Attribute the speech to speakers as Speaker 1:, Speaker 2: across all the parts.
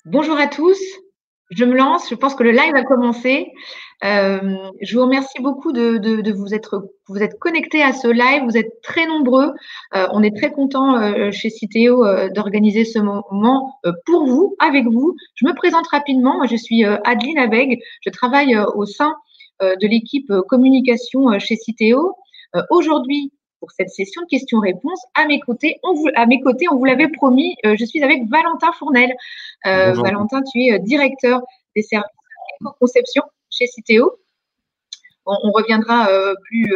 Speaker 1: Bonjour à tous, je me lance, je pense que le live a commencé. Je vous remercie beaucoup de vous êtes connectés à ce live, vous êtes très nombreux. On est très content chez Citeo d'organiser ce moment pour vous, avec vous. Je me présente rapidement, moi je suis Adeline Abeg, je travaille au sein de l'équipe communication chez Citeo. Aujourd'hui, pour cette session de questions-réponses, à mes côtés, on vous l'avait promis, je suis avec Valentin Fournel. Valentin, tu es directeur des services éco-conception chez Citeo. On reviendra plus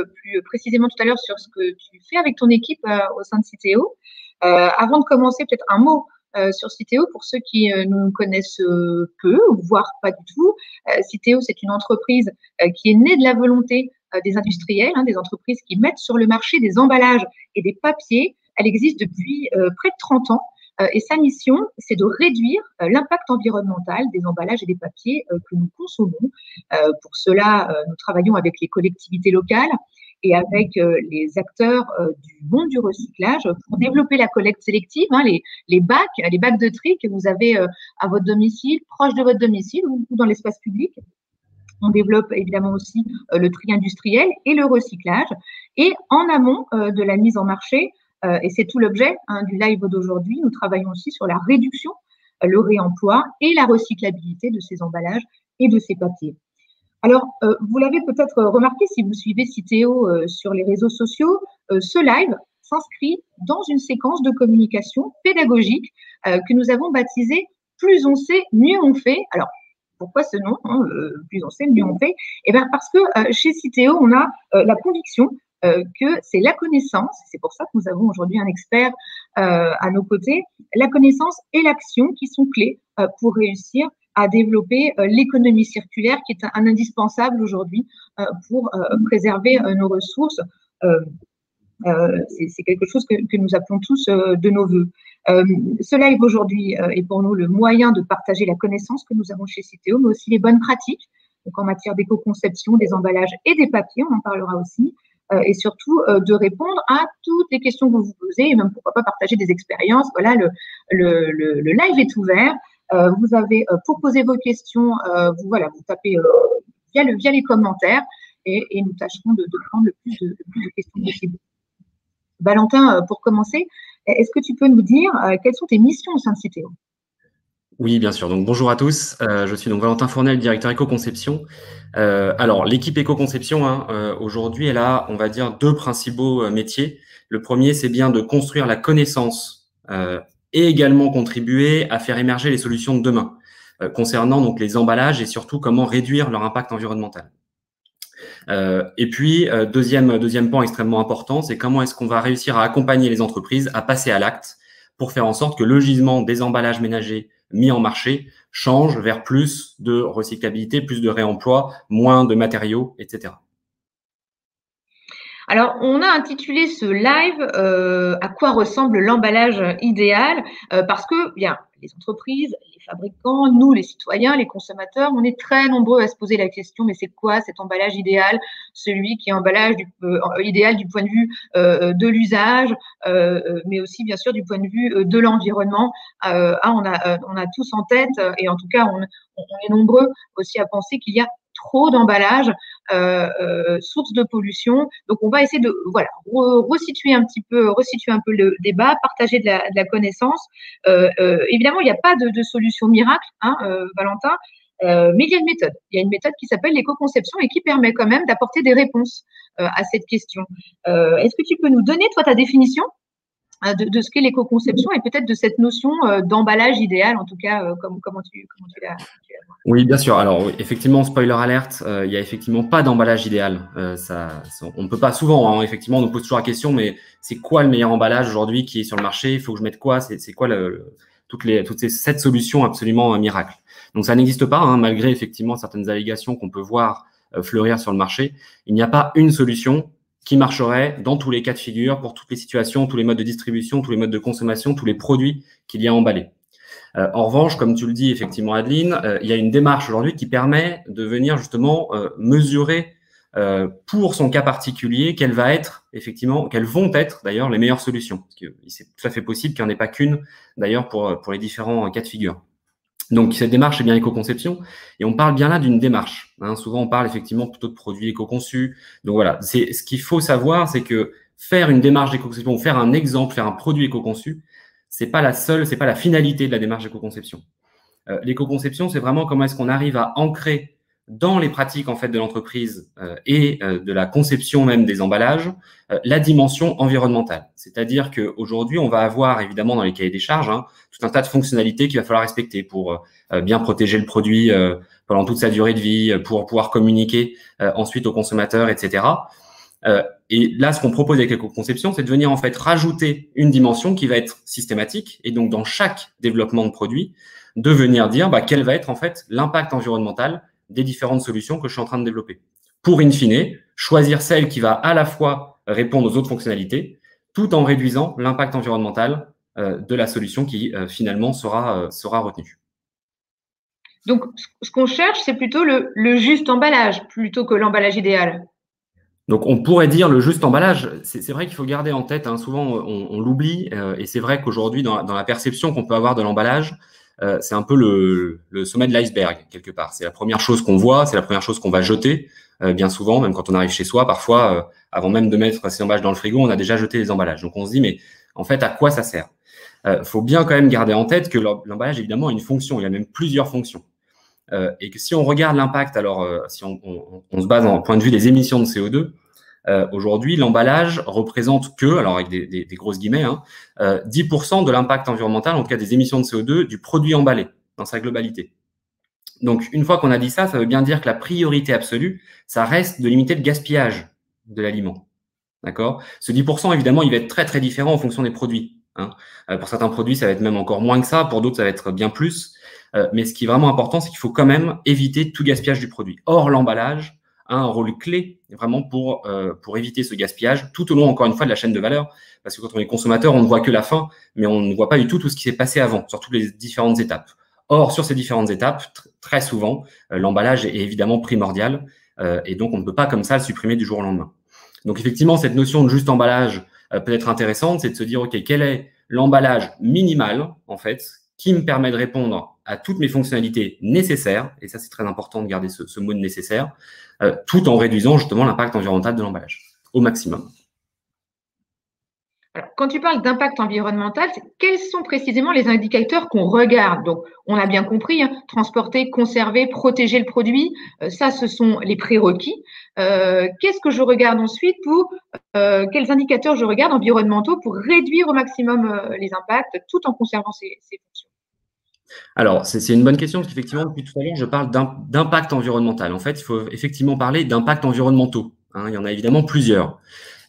Speaker 1: précisément tout à l'heure sur ce que tu fais avec ton équipe au sein de Citeo. Avant de commencer, peut-être un mot sur Citeo pour ceux qui nous connaissent peu, voire pas du tout. Citeo, c'est une entreprise qui est née de la volonté des industriels, des entreprises qui mettent sur le marché des emballages et des papiers. Elle existe depuis près de 30 ans. Et sa mission, c'est de réduire l'impact environnemental des emballages et des papiers que nous consommons. Pour cela, nous travaillons avec les collectivités locales et avec les acteurs du monde du recyclage pour développer la collecte sélective, les bacs de tri que vous avez à votre domicile, proche de votre domicile ou dans l'espace public. On développe évidemment aussi le tri industriel et le recyclage. Et en amont de la mise en marché, et c'est tout l'objet du live d'aujourd'hui, nous travaillons aussi sur la réduction, le réemploi et la recyclabilité de ces emballages et de ces papiers. Alors, vous l'avez peut-être remarqué si vous suivez Citeo sur les réseaux sociaux, ce live s'inscrit dans une séquence de communication pédagogique que nous avons baptisée « Plus on sait, mieux on fait ». Alors, pourquoi ce nom, plus on sait, mieux on fait? Eh bien, parce que chez Citeo, on a la conviction que c'est la connaissance, c'est pour ça que nous avons aujourd'hui un expert à nos côtés, la connaissance et l'action qui sont clés pour réussir à développer l'économie circulaire qui est un indispensable aujourd'hui pour préserver nos ressources. C'est quelque chose que nous appelons tous de nos voeux. Ce live aujourd'hui est pour nous le moyen de partager la connaissance que nous avons chez Citeo, mais aussi les bonnes pratiques, donc en matière d'éco-conception, des emballages et des papiers, on en parlera aussi, et surtout de répondre à toutes les questions que vous vous posez, et même pourquoi pas partager des expériences. Voilà, le live est ouvert. Vous avez pour poser vos questions, vous tapez via les commentaires et nous tâcherons de prendre le plus de questions possible. Valentin, pour commencer, est-ce que tu peux nous dire quelles sont tes missions au sein de Citeo?
Speaker 2: Oui, bien sûr. Donc, bonjour à tous. Je suis donc Valentin Fournel, directeur éco-conception. Alors, l'équipe éco-conception, aujourd'hui, elle a, on va dire, deux principaux métiers. Le premier, c'est bien de construire la connaissance et également contribuer à faire émerger les solutions de demain concernant donc les emballages et surtout comment réduire leur impact environnemental. Et puis, deuxième point extrêmement important, c'est comment est-ce qu'on va réussir à accompagner les entreprises à passer à l'acte pour faire en sorte que le gisement des emballages ménagers mis en marché change vers plus de recyclabilité, plus de réemploi, moins de matériaux, etc.
Speaker 1: Alors, on a intitulé ce live à quoi ressemble l'emballage idéal parce que bien, les entreprises, les fabricants, nous, les citoyens, les consommateurs, on est très nombreux à se poser la question, mais c'est quoi cet emballage idéal? Celui qui est emballage idéal du point de vue de l'usage, mais aussi bien sûr du point de vue de l'environnement. On a tous en tête, et en tout cas, on est nombreux aussi à penser qu'il y a trop d'emballages, source de pollution. Donc, on va essayer de resituer un peu le débat, partager de la connaissance. Évidemment, il n'y a pas de solution miracle, Valentin, mais il y a une méthode. Il y a une méthode qui s'appelle l'éco-conception et qui permet quand même d'apporter des réponses à cette question. Est-ce que tu peux nous donner, toi, ta définition de ce qu'est l'éco-conception et peut-être de cette notion d'emballage idéal, en tout cas, comment tu l'as vois?
Speaker 2: Oui, bien sûr. Alors, oui, effectivement, spoiler alerte, il n'y a effectivement pas d'emballage idéal. On ne peut pas souvent, effectivement, on nous pose toujours la question, mais c'est quoi le meilleur emballage aujourd'hui qui est sur le marché? Il faut que je mette quoi? C'est quoi toutes ces 7 solutions absolument miracles? Donc, ça n'existe pas, malgré effectivement certaines allégations qu'on peut voir fleurir sur le marché. Il n'y a pas une solution qui marcherait dans tous les cas de figure, pour toutes les situations, tous les modes de distribution, tous les modes de consommation, tous les produits qu'il y a emballés. En revanche, comme tu le dis effectivement, Adeline, il y a une démarche aujourd'hui qui permet de venir justement mesurer pour son cas particulier quelles vont être d'ailleurs les meilleures solutions. Parce que c'est tout à fait possible qu'il n'y en ait pas qu'une d'ailleurs pour les différents cas de figure. Donc, cette démarche est bien éco-conception et on parle bien là d'une démarche. Souvent, on parle effectivement plutôt de produits éco-conçus. Donc voilà, ce qu'il faut savoir, c'est que faire une démarche d'éco-conception ou faire un exemple, faire un produit éco-conçu, c'est pas la finalité de la démarche d'éco-conception. L'éco-conception, c'est vraiment comment est-ce qu'on arrive à ancrer dans les pratiques en fait de l'entreprise et de la conception même des emballages la dimension environnementale. C'est-à-dire qu'aujourd'hui, on va avoir évidemment dans les cahiers des charges tout un tas de fonctionnalités qu'il va falloir respecter pour bien protéger le produit pendant toute sa durée de vie, pour pouvoir communiquer ensuite aux consommateurs, etc. Et là, ce qu'on propose avec l'éco-conception, c'est de venir en fait rajouter une dimension qui va être systématique et donc dans chaque développement de produit, de venir dire quel va être en fait l'impact environnemental des différentes solutions que je suis en train de développer. Pour, in fine, choisir celle qui va à la fois répondre aux autres fonctionnalités, tout en réduisant l'impact environnemental de la solution qui finalement sera retenue.
Speaker 1: Donc, ce qu'on cherche, c'est plutôt le juste emballage plutôt que l'emballage idéal.
Speaker 2: Donc, on pourrait dire le juste emballage. C'est vrai qu'il faut garder en tête, souvent on l'oublie, et c'est vrai qu'aujourd'hui, dans la perception qu'on peut avoir de l'emballage, c'est un peu le sommet de l'iceberg, quelque part. C'est la première chose qu'on voit, c'est la première chose qu'on va jeter, bien souvent, même quand on arrive chez soi, parfois, avant même de mettre ses emballages dans le frigo, on a déjà jeté les emballages. Donc, on se dit, mais en fait, à quoi ça sert? Faut bien quand même garder en tête que l'emballage, évidemment, a une fonction, il y a même plusieurs fonctions. Et que si on regarde l'impact, alors si on se base en point de vue des émissions de CO2, aujourd'hui, l'emballage représente alors avec des grosses guillemets, 10% de l'impact environnemental, en tout cas des émissions de CO2 du produit emballé dans sa globalité. Donc, une fois qu'on a dit ça, ça veut bien dire que la priorité absolue, ça reste de limiter le gaspillage de l'aliment. D'accord? Ce 10%, évidemment, il va être très, très différent en fonction des produits. Pour certains produits, ça va être même encore moins que ça. Pour d'autres, ça va être bien plus. Mais ce qui est vraiment important, c'est qu'il faut quand même éviter tout gaspillage du produit. Or, l'emballage a un rôle clé vraiment pour éviter ce gaspillage tout au long, encore une fois, de la chaîne de valeur. Parce que quand on est consommateur, on ne voit que la fin, mais on ne voit pas du tout ce qui s'est passé avant, sur toutes les différentes étapes. Or, sur ces différentes étapes, très souvent, l'emballage est évidemment primordial et donc on ne peut pas comme ça le supprimer du jour au lendemain. Donc, effectivement, cette notion de juste emballage peut être intéressante, c'est de se dire, OK, quel est l'emballage minimal, en fait, qui me permet de répondre à toutes mes fonctionnalités nécessaires, et ça, c'est très important de garder ce mot de nécessaire, tout en réduisant justement l'impact environnemental de l'emballage au maximum.
Speaker 1: Alors, quand tu parles d'impact environnemental, quels sont précisément les indicateurs qu'on regarde? Donc, on a bien compris, transporter, conserver, protéger le produit, ça, ce sont les prérequis. Qu'est-ce que je regarde ensuite quels indicateurs je regarde environnementaux pour réduire au maximum les impacts tout en conservant ces fonctions?
Speaker 2: Alors, c'est une bonne question parce qu'effectivement, depuis tout à l'heure, je parle d'impact environnemental. En fait, il faut effectivement parler d'impacts environnementaux. Il y en a évidemment plusieurs.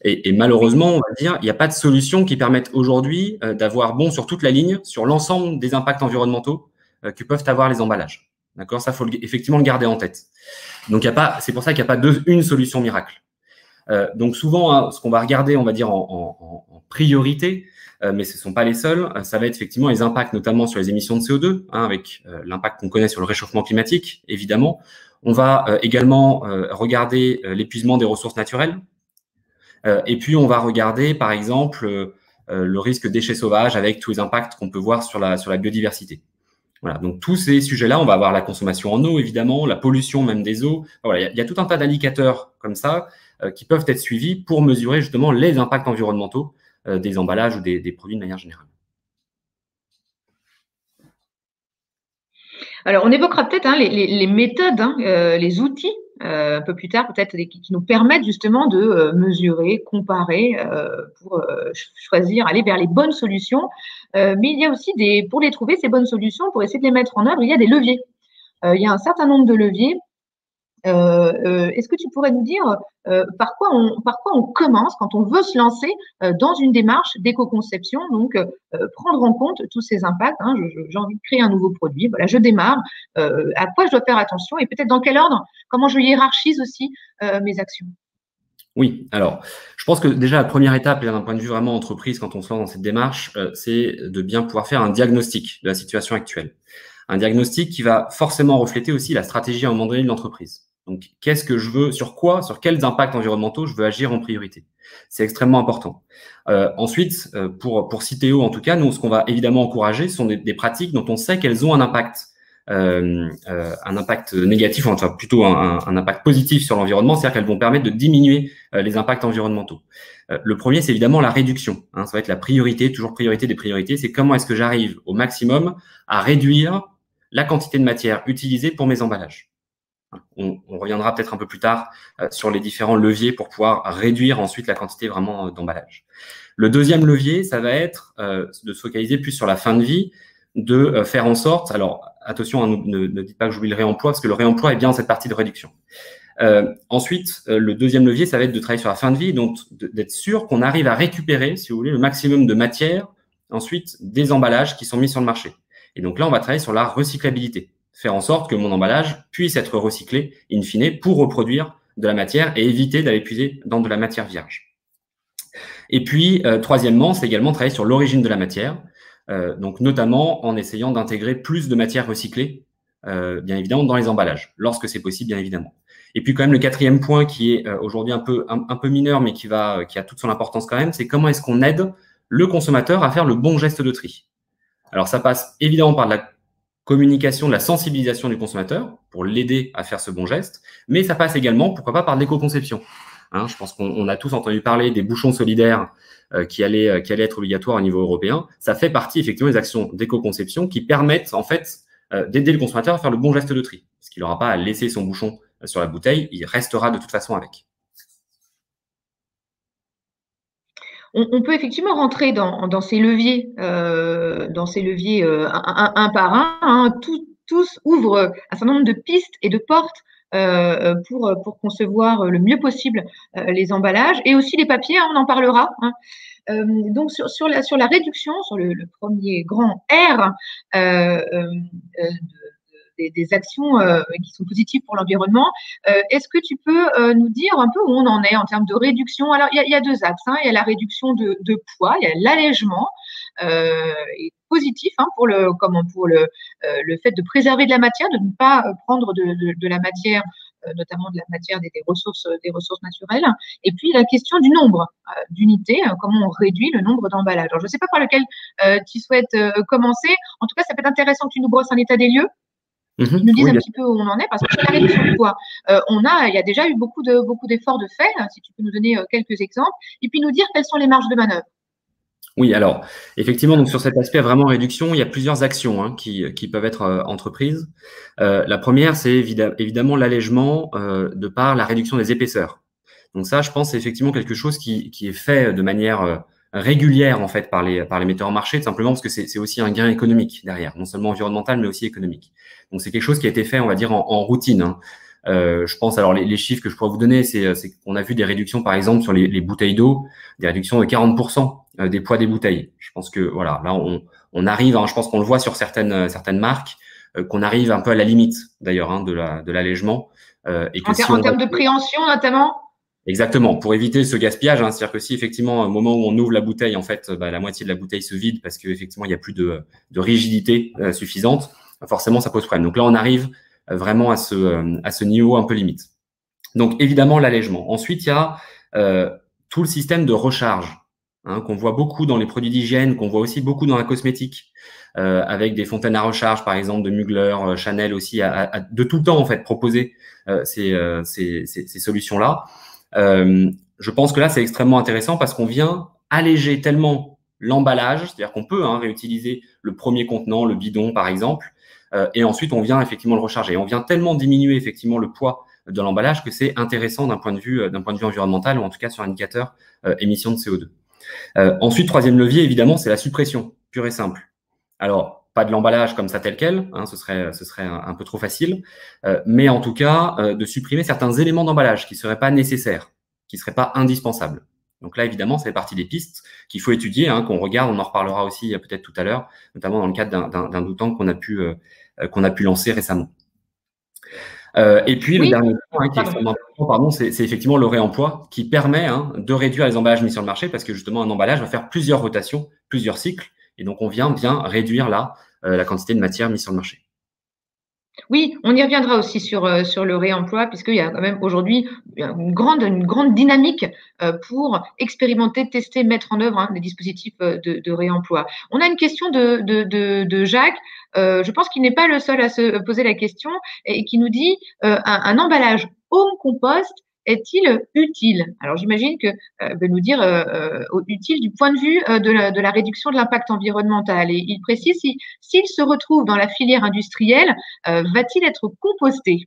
Speaker 2: Et malheureusement, on va dire, il n'y a pas de solution qui permette aujourd'hui d'avoir bon sur toute la ligne, sur l'ensemble des impacts environnementaux que peuvent avoir les emballages. D'accord? Ça, il faut effectivement le garder en tête. Donc, c'est pour ça qu'il n'y a pas une solution miracle. Donc, souvent, ce qu'on va regarder, on va dire, en priorité, mais ce ne sont pas les seuls, ça va être effectivement les impacts, notamment sur les émissions de CO2, avec l'impact qu'on connaît sur le réchauffement climatique, évidemment. On va également regarder l'épuisement des ressources naturelles. Et puis, on va regarder, par exemple, le risque déchets sauvages avec tous les impacts qu'on peut voir sur la biodiversité. Voilà, donc tous ces sujets-là, on va avoir la consommation en eau, évidemment, la pollution même des eaux. Voilà, il y a tout un tas d'indicateurs comme ça qui peuvent être suivis pour mesurer justement les impacts environnementaux des emballages ou des produits de manière générale.
Speaker 1: Alors, on évoquera peut-être les méthodes, les outils un peu plus tard, peut-être qui nous permettent justement de mesurer, comparer pour choisir, aller vers les bonnes solutions. Mais il y a aussi pour les trouver, ces bonnes solutions, pour essayer de les mettre en œuvre, il y a des leviers. Il y a un certain nombre de leviers. Est-ce que tu pourrais nous dire par quoi on commence quand on veut se lancer dans une démarche d'éco-conception, donc prendre en compte tous ces impacts, j'ai envie de créer un nouveau produit, voilà, je démarre, à quoi je dois faire attention et peut-être dans quel ordre, comment je hiérarchise aussi mes actions?
Speaker 2: Oui, alors, je pense que déjà la première étape, d'un point de vue vraiment entreprise, quand on se lance dans cette démarche, c'est de bien pouvoir faire un diagnostic de la situation actuelle. Un diagnostic qui va forcément refléter aussi la stratégie à un moment donné de l'entreprise. Donc, qu'est-ce que je veux, sur quoi, sur quels impacts environnementaux je veux agir en priorité. C'est extrêmement important. Ensuite, pour Citeo, en tout cas, nous, ce qu'on va évidemment encourager, ce sont des pratiques dont on sait qu'elles ont un impact négatif, enfin plutôt un impact positif sur l'environnement, c'est-à-dire qu'elles vont permettre de diminuer les impacts environnementaux. Le premier, c'est évidemment la réduction. Ça va être la priorité, toujours priorité des priorités. C'est comment est-ce que j'arrive au maximum à réduire la quantité de matière utilisée pour mes emballages. On reviendra peut-être un peu plus tard sur les différents leviers pour pouvoir réduire ensuite la quantité vraiment d'emballage. Le deuxième levier, ça va être de se focaliser plus sur la fin de vie, de faire en sorte, alors attention, ne dites pas que j'oublie le réemploi, parce que le réemploi est bien dans cette partie de réduction. Ensuite, le deuxième levier, ça va être de travailler sur la fin de vie, donc d'être sûr qu'on arrive à récupérer, si vous voulez, le maximum de matière, ensuite des emballages qui sont mis sur le marché. Et donc là, on va travailler sur la recyclabilité, faire en sorte que mon emballage puisse être recyclé, in fine, pour reproduire de la matière et éviter d'aller puiser dans de la matière vierge. Et puis, troisièmement, c'est également travailler sur l'origine de la matière, donc notamment en essayant d'intégrer plus de matière recyclée, bien évidemment, dans les emballages, lorsque c'est possible, bien évidemment. Et puis quand même le quatrième point qui est aujourd'hui un peu mineur, mais qui a toute son importance quand même, c'est comment est-ce qu'on aide le consommateur à faire le bon geste de tri. Alors ça passe évidemment par de la communication, de la sensibilisation du consommateur pour l'aider à faire ce bon geste, mais ça passe également, pourquoi pas, par l'éco-conception. Je pense qu'on a tous entendu parler des bouchons solidaires qui allaient être obligatoires au niveau européen. Ça fait partie effectivement des actions d'éco-conception qui permettent en fait d'aider le consommateur à faire le bon geste de tri, parce qu'il n'aura pas à laisser son bouchon sur la bouteille, il restera de toute façon avec.
Speaker 1: On peut effectivement rentrer dans ces leviers, un par un. Tous ouvrent un certain nombre de pistes et de portes pour concevoir le mieux possible les emballages et aussi les papiers, on en parlera. Donc sur la réduction, sur le premier grand R des actions qui sont positives pour l'environnement. Est-ce que tu peux nous dire un peu où on en est en termes de réduction? Alors, il y a deux axes. Il y a la réduction de poids, il y a l'allègement positif pour le fait de préserver de la matière, de ne pas prendre de la matière, notamment de la matière des ressources naturelles. Et puis, la question du nombre d'unités, comment on réduit le nombre d'emballages. Alors, je ne sais pas par lequel tu souhaites commencer. En tout cas, ça peut être intéressant que tu nous brosses un état des lieux. Ils nous disent un petit peu où on en est, parce que sur la réduction de poids, il y a déjà eu beaucoup d'efforts de fait, si tu peux nous donner quelques exemples, et puis nous dire quelles sont les marges de manœuvre.
Speaker 2: Oui, alors, effectivement, donc sur cet aspect vraiment réduction, il y a plusieurs actions qui peuvent être entreprises. La première, c'est évidemment l'allègement de par la réduction des épaisseurs. Donc ça, je pense, c'est effectivement quelque chose qui est fait de manière régulière en fait par les metteurs en marché, tout simplement parce que c'est aussi un gain économique derrière, non seulement environnemental, mais aussi économique. Donc c'est quelque chose qui a été fait, on va dire, en routine. Je pense, alors les chiffres que je pourrais vous donner, c'est qu'on a vu des réductions, par exemple, sur les bouteilles d'eau, des réductions de 40% des poids des bouteilles. Je pense que voilà, là on arrive, je pense qu'on le voit sur certaines marques, qu'on arrive un peu à la limite d'ailleurs de l'allègement.
Speaker 1: En termes de préhension notamment.
Speaker 2: Exactement, pour éviter ce gaspillage, c'est-à-dire que si effectivement, au moment où on ouvre la bouteille, en fait, la moitié de la bouteille se vide parce qu'effectivement, il n'y a plus de rigidité suffisante, forcément, ça pose problème. Donc là, on arrive vraiment à ce niveau un peu limite. Donc, évidemment, l'allègement. Ensuite, il y a tout le système de recharge qu'on voit beaucoup dans les produits d'hygiène, qu'on voit aussi beaucoup dans la cosmétique, avec des fontaines à recharge, par exemple, de Mugler, Chanel aussi, de tout le temps, en fait, proposer ces solutions-là. Je pense que là, c'est extrêmement intéressant parce qu'on vient alléger tellement l'emballage, c'est-à-dire qu'on peut réutiliser le premier contenant, le bidon par exemple, et ensuite on vient effectivement le recharger. On vient tellement diminuer effectivement le poids de l'emballage que c'est intéressant d'un point de vue environnemental ou en tout cas sur l'indicateur émissions de CO2. Ensuite, troisième levier, évidemment, c'est la suppression pure et simple. Alors, pas de l'emballage comme ça tel quel, ce serait un peu trop facile, mais en tout cas, de supprimer certains éléments d'emballage qui ne seraient pas nécessaires, qui ne seraient pas indispensables. Donc là, évidemment, ça fait partie des pistes qu'il faut étudier, qu'on regarde, on en reparlera aussi peut-être tout à l'heure, notamment dans le cadre d'un doutan qu'on a pu lancer récemment. Et puis, le
Speaker 1: Oui,
Speaker 2: dernier point qui est
Speaker 1: pardon.
Speaker 2: extrêmement important, pardon, c'est effectivement le réemploi qui permet de réduire les emballages mis sur le marché parce que justement, un emballage va faire plusieurs rotations, plusieurs cycles. Et donc, on vient bien réduire la quantité de matière mise sur le marché.
Speaker 1: Oui, on y reviendra aussi sur le réemploi, puisqu'il y a quand même aujourd'hui une grande dynamique pour expérimenter, tester, mettre en œuvre des dispositifs de réemploi. On a une question de Jacques. Je pense qu'il n'est pas le seul à se poser la question et qui nous dit un emballage home compost est-il utile? Alors j'imagine que veut nous dire utile du point de vue de la réduction de l'impact environnemental. Et il précise s'il se retrouve dans la filière industrielle, va-t-il être composté?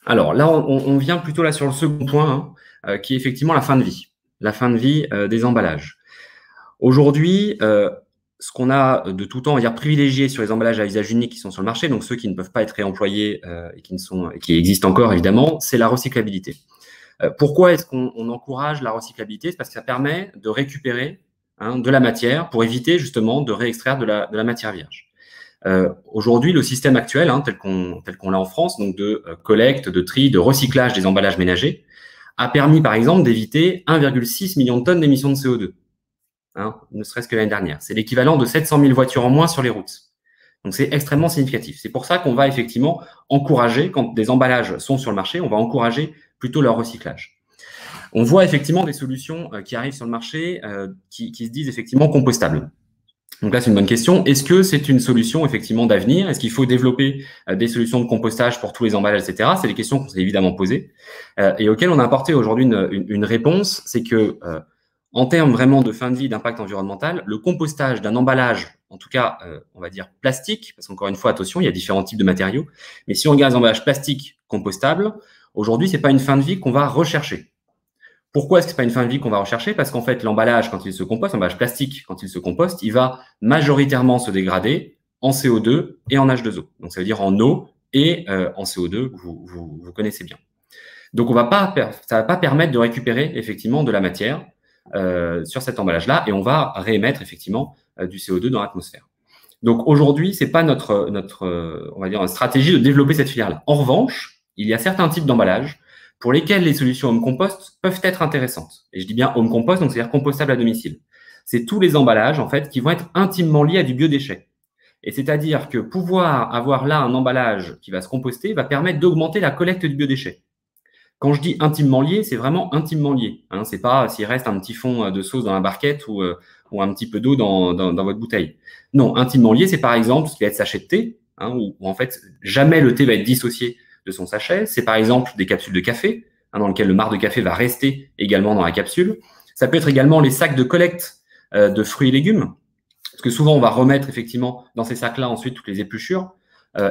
Speaker 2: Alors là, on vient plutôt là sur le second point, qui est effectivement la fin de vie. La fin de vie des emballages. Aujourd'hui, ce qu'on a de tout temps, on va dire privilégié sur les emballages à usage unique qui sont sur le marché, donc ceux qui ne peuvent pas être réemployés et qui existent encore évidemment, c'est la recyclabilité. Pourquoi est-ce qu'on encourage la recyclabilité? C'est parce que ça permet de récupérer de la matière pour éviter justement de réextraire de la matière vierge. Aujourd'hui, le système actuel, tel qu'on l'a en France, donc de collecte, de tri, de recyclage des emballages ménagers, a permis par exemple d'éviter 1,6 million de tonnes d'émissions de CO2. Ne serait-ce que l'année dernière. C'est l'équivalent de 700 000 voitures en moins sur les routes. Donc, c'est extrêmement significatif. C'est pour ça qu'on va effectivement encourager, quand des emballages sont sur le marché, on va encourager plutôt leur recyclage. On voit effectivement des solutions qui arrivent sur le marché qui se disent effectivement compostables. Donc là, c'est une bonne question. Est-ce que c'est une solution effectivement d'avenir? Est-ce qu'il faut développer des solutions de compostage pour tous les emballages, etc.? C'est des questions qu'on s'est évidemment posées et auxquelles on a apporté aujourd'hui une réponse. C'est que en termes vraiment de fin de vie, d'impact environnemental, le compostage d'un emballage, en tout cas, on va dire plastique, parce qu'encore une fois, attention, il y a différents types de matériaux, mais si on regarde les emballages plastiques compostables, aujourd'hui, c'est pas une fin de vie qu'on va rechercher. Pourquoi est-ce que c'est pas une fin de vie qu'on va rechercher? Parce qu'en fait, l'emballage, quand il se composte, l'emballage plastique, quand il se composte, il va majoritairement se dégrader en CO2 et en H2O. Donc, ça veut dire en eau et en CO2, que vous connaissez bien. Donc, ça va pas permettre de récupérer effectivement de la matière sur cet emballage-là, et on va réémettre effectivement du CO2 dans l'atmosphère. Donc aujourd'hui, c'est pas notre on va dire stratégie de développer cette filière-là. En revanche, il y a certains types d'emballages pour lesquels les solutions home compost peuvent être intéressantes. Et je dis bien home compost, donc c'est-à-dire compostable à domicile. C'est tous les emballages en fait qui vont être intimement liés à du biodéchet. Et c'est-à-dire que pouvoir avoir là un emballage qui va se composter va permettre d'augmenter la collecte du biodéchet. Quand je dis intimement lié, c'est vraiment intimement lié. C'est pas s'il reste un petit fond de sauce dans la barquette ou un petit peu d'eau dans votre bouteille. Non, intimement lié, c'est par exemple ce qui va être sachet de thé, où en fait jamais le thé va être dissocié de son sachet. C'est par exemple des capsules de café, dans lesquelles le marc de café va rester également dans la capsule. Ça peut être également les sacs de collecte de fruits et légumes, parce que souvent on va remettre effectivement dans ces sacs-là ensuite toutes les épluchures.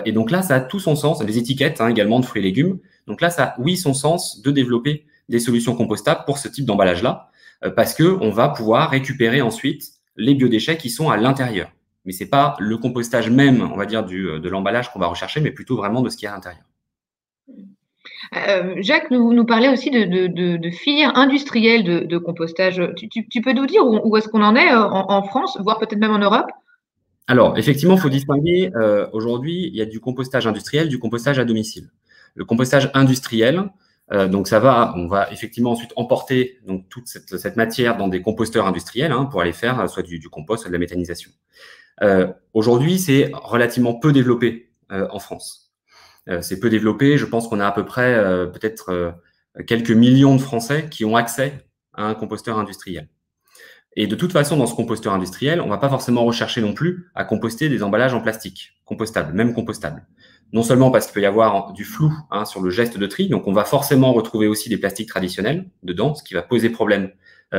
Speaker 2: Et donc là, ça a tout son sens, les étiquettes également de fruits et légumes. Donc là, ça a, oui, son sens de développer des solutions compostables pour ce type d'emballage-là, parce qu'on va pouvoir récupérer ensuite les biodéchets qui sont à l'intérieur. Mais ce n'est pas le compostage même, on va dire, de l'emballage qu'on va rechercher, mais plutôt vraiment de ce qui est à l'intérieur.
Speaker 1: Jacques nous parlait aussi de filières industrielles de compostage. Tu peux nous dire où est-ce qu'on en est en France, voire peut-être même en Europe?
Speaker 2: Alors, effectivement, il faut distinguer. Aujourd'hui, il y a du compostage industriel, du compostage à domicile. Le compostage industriel, donc on va effectivement ensuite emporter donc toute cette matière dans des composteurs industriels pour aller faire soit du compost, soit de la méthanisation. Aujourd'hui, c'est relativement peu développé en France. C'est peu développé. Je pense qu'on a à peu près peut-être quelques millions de Français qui ont accès à un composteur industriel. Et de toute façon, dans ce composteur industriel, on ne va pas forcément rechercher non plus à composter des emballages en plastique, compostables, même compostables. Non seulement parce qu'il peut y avoir du flou sur le geste de tri, donc on va forcément retrouver aussi des plastiques traditionnels dedans, ce qui va poser problème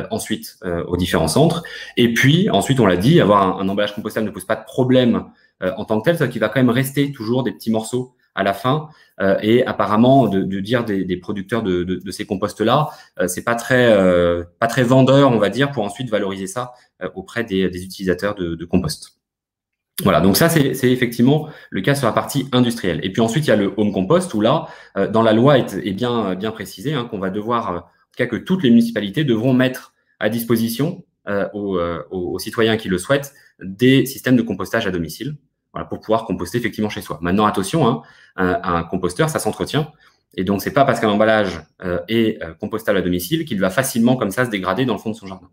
Speaker 2: ensuite aux différents centres. Et puis, ensuite, on l'a dit, avoir un emballage compostable ne pose pas de problème en tant que tel, c'est qu'il va quand même rester toujours des petits morceaux à la fin. Et apparemment, de dire des producteurs de ces composts-là, c'est pas très vendeur, on va dire, pour ensuite valoriser ça auprès des utilisateurs de compost. Voilà, donc ça, c'est effectivement le cas sur la partie industrielle. Et puis ensuite, il y a le home compost, où là, dans la loi est bien précisé qu'on va devoir, en tout cas que toutes les municipalités devront mettre à disposition aux citoyens qui le souhaitent des systèmes de compostage à domicile. voilà, pour pouvoir composter effectivement chez soi. Maintenant, attention, hein, un composteur, ça s'entretient. Et donc, c'est pas parce qu'un emballage est compostable à domicile qu'il va facilement comme ça se dégrader dans le fond de son jardin.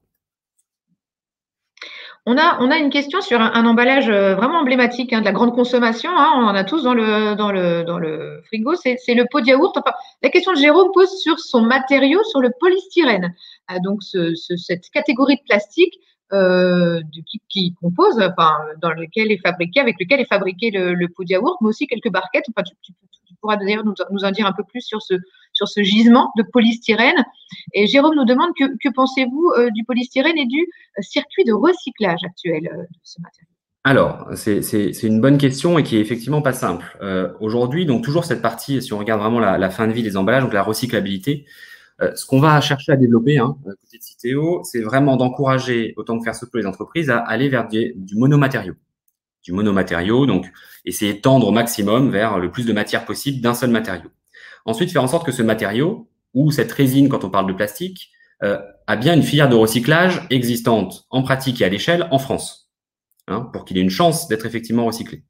Speaker 1: On a une question sur un emballage vraiment emblématique de la grande consommation. On en a tous dans le frigo. C'est le pot de yaourt. Enfin, la question de Jérôme pose sur son matériau, sur le polystyrène. Donc, cette catégorie de plastique qui compose, enfin, dans lequel est fabriqué, avec lequel est fabriqué le pot de yaourt, mais aussi quelques barquettes. Enfin, tu pourras d'ailleurs nous en dire un peu plus sur ce gisement de polystyrène. Et Jérôme nous demande que pensez-vous du polystyrène et du circuit de recyclage actuel de ce matériau?
Speaker 2: Alors, c'est une bonne question et qui est effectivement pas simple. Aujourd'hui, donc toujours cette partie, si on regarde vraiment la fin de vie des emballages, donc la recyclabilité, ce qu'on va chercher à développer, côté de Citeo, c'est vraiment d'encourager, autant que faire se peut, les entreprises à aller vers du monomatériau. Du monomatériau, donc essayer de tendre au maximum vers le plus de matière possible d'un seul matériau. Ensuite, faire en sorte que ce matériau, ou cette résine quand on parle de plastique, a bien une filière de recyclage existante en pratique et à l'échelle en France, pour qu'il ait une chance d'être effectivement recyclé.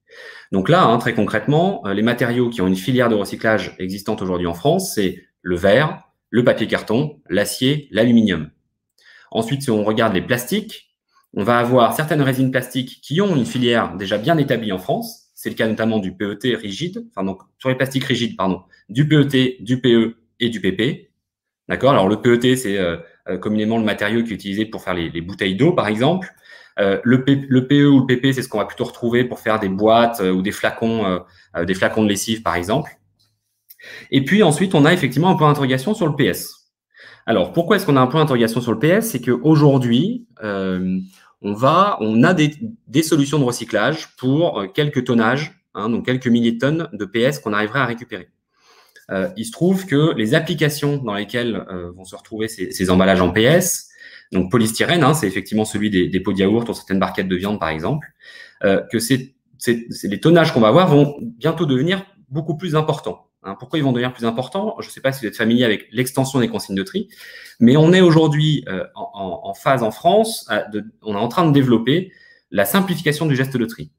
Speaker 2: Donc là, très concrètement, les matériaux qui ont une filière de recyclage existante aujourd'hui en France, c'est le verre, le papier carton, l'acier, l'aluminium. Ensuite, si on regarde les plastiques, on va avoir certaines résines plastiques qui ont une filière déjà bien établie en France. C'est le cas notamment du PET rigide, enfin donc sur les plastiques rigides, pardon, du PET, du PE et du PP. D'accord. Alors le PET, c'est communément le matériau qui est utilisé pour faire les bouteilles d'eau, par exemple. Le PE ou le PP, c'est ce qu'on va plutôt retrouver pour faire des boîtes ou des flacons de lessive, par exemple. Et puis ensuite, on a effectivement un point d'interrogation sur le PS. Alors, pourquoi est-ce qu'on a un point d'interrogation sur le PS? C'est qu'aujourd'hui, on a des solutions de recyclage pour quelques tonnages, donc quelques milliers de tonnes de PS qu'on arriverait à récupérer. Il se trouve que les applications dans lesquelles vont se retrouver ces emballages en PS, donc polystyrène, c'est effectivement celui des pots de yaourt ou certaines barquettes de viande, par exemple, que les tonnages qu'on va avoir vont bientôt devenir beaucoup plus importants. Pourquoi ils vont devenir plus importants? Je ne sais pas si vous êtes familier avec l'extension des consignes de tri, mais on est aujourd'hui en phase en France, on est en train de développer la simplification du geste de tri.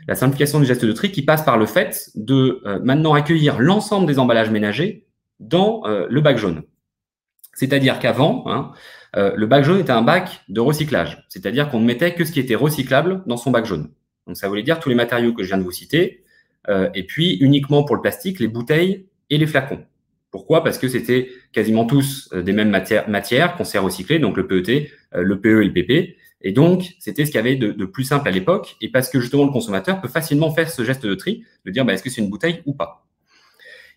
Speaker 2: La simplification du geste de tri qui passe par le fait de maintenant accueillir l'ensemble des emballages ménagers dans le bac jaune. C'est-à-dire qu'avant, le bac jaune était un bac de recyclage, c'est-à-dire qu'on ne mettait que ce qui était recyclable dans son bac jaune. Donc ça voulait dire tous les matériaux que je viens de vous citer, et puis uniquement pour le plastique, les bouteilles et les flacons. Pourquoi? Parce que c'était quasiment tous des mêmes matières qu'on sait recycler, donc le PET, le PE et le PP. Et donc, c'était ce qu'il y avait de plus simple à l'époque, et parce que justement le consommateur peut facilement faire ce geste de tri, de dire est-ce que c'est une bouteille ou pas.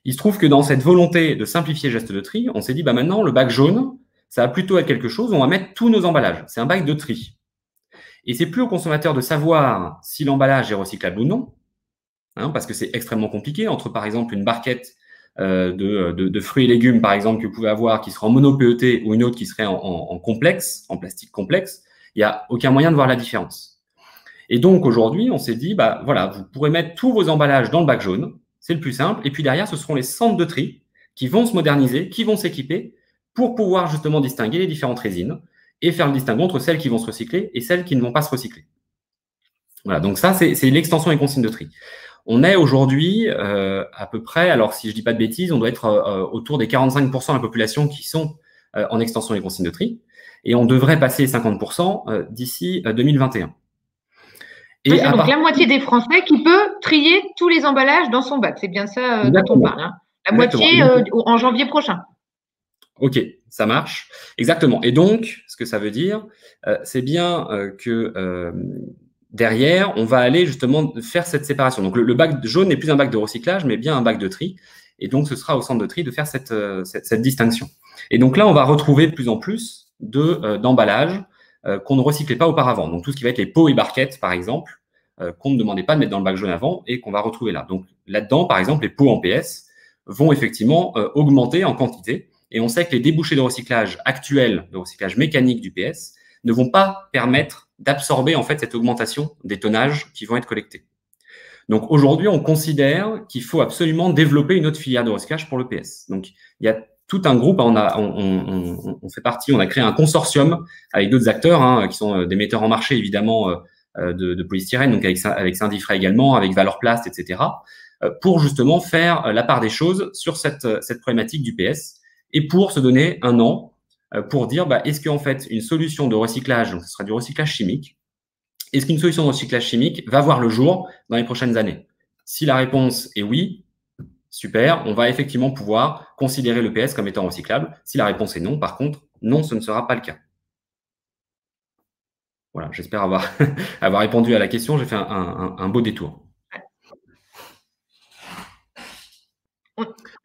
Speaker 2: Il se trouve que dans cette volonté de simplifier le geste de tri, on s'est dit maintenant le bac jaune, ça va plutôt être quelque chose où on va mettre tous nos emballages. C'est un bac de tri. Et c'est plus au consommateur de savoir si l'emballage est recyclable ou non, parce que c'est extrêmement compliqué entre, par exemple, une barquette de fruits et légumes, par exemple, que vous pouvez avoir qui sera en mono-PET ou une autre qui serait en complexe, en plastique complexe. Il n'y a aucun moyen de voir la différence. Et donc, aujourd'hui, on s'est dit, voilà, vous pourrez mettre tous vos emballages dans le bac jaune. C'est le plus simple. Et puis derrière, ce seront les centres de tri qui vont se moderniser, qui vont s'équiper pour pouvoir justement distinguer les différentes résines et faire le distinguo entre celles qui vont se recycler et celles qui ne vont pas se recycler. Voilà, donc ça, c'est l'extension des consignes de tri. On est aujourd'hui à peu près, alors si je ne dis pas de bêtises, on doit être autour des 45% de la population qui sont en extension des consignes de tri. Et on devrait passer 50% d'ici 2021.
Speaker 1: Et donc la moitié des Français qui peut trier tous les emballages dans son bac. C'est bien ça dont on parle. La moitié en janvier prochain.
Speaker 2: OK, ça marche. Exactement. Et donc, ce que ça veut dire, c'est bien que derrière, on va aller justement faire cette séparation. Donc, le bac jaune n'est plus un bac de recyclage, mais bien un bac de tri. Et donc, ce sera au centre de tri de faire cette distinction. Et donc là, on va retrouver de plus en plus d'emballages qu'on ne recyclait pas auparavant. Donc, tout ce qui va être les pots et barquettes, par exemple, qu'on ne demandait pas de mettre dans le bac jaune avant et qu'on va retrouver là. Donc, là-dedans, par exemple, les pots en PS vont effectivement augmenter en quantité. Et on sait que les débouchés de recyclage actuels, de recyclage mécanique du PS, ne vont pas permettre d'absorber en fait cette augmentation des tonnages qui vont être collectés. Donc aujourd'hui, on considère qu'il faut absolument développer une autre filière de recyclage pour le PS. Donc il y a tout un groupe, on fait partie, on a créé un consortium avec d'autres acteurs qui sont des metteurs en marché évidemment de polystyrène, donc avec Syndifray également, avec Valorplast, etc., pour justement faire la part des choses sur cette problématique du PS et pour se donner un an pour dire est-ce qu'en fait une solution de recyclage, donc ce sera du recyclage chimique, est-ce qu'une solution de recyclage chimique va voir le jour dans les prochaines années? Si la réponse est oui, super, on va effectivement pouvoir considérer le PS comme étant recyclable. Si la réponse est non, par contre, non, ce ne sera pas le cas. Voilà, j'espère avoir répondu à la question. J'ai fait un beau détour.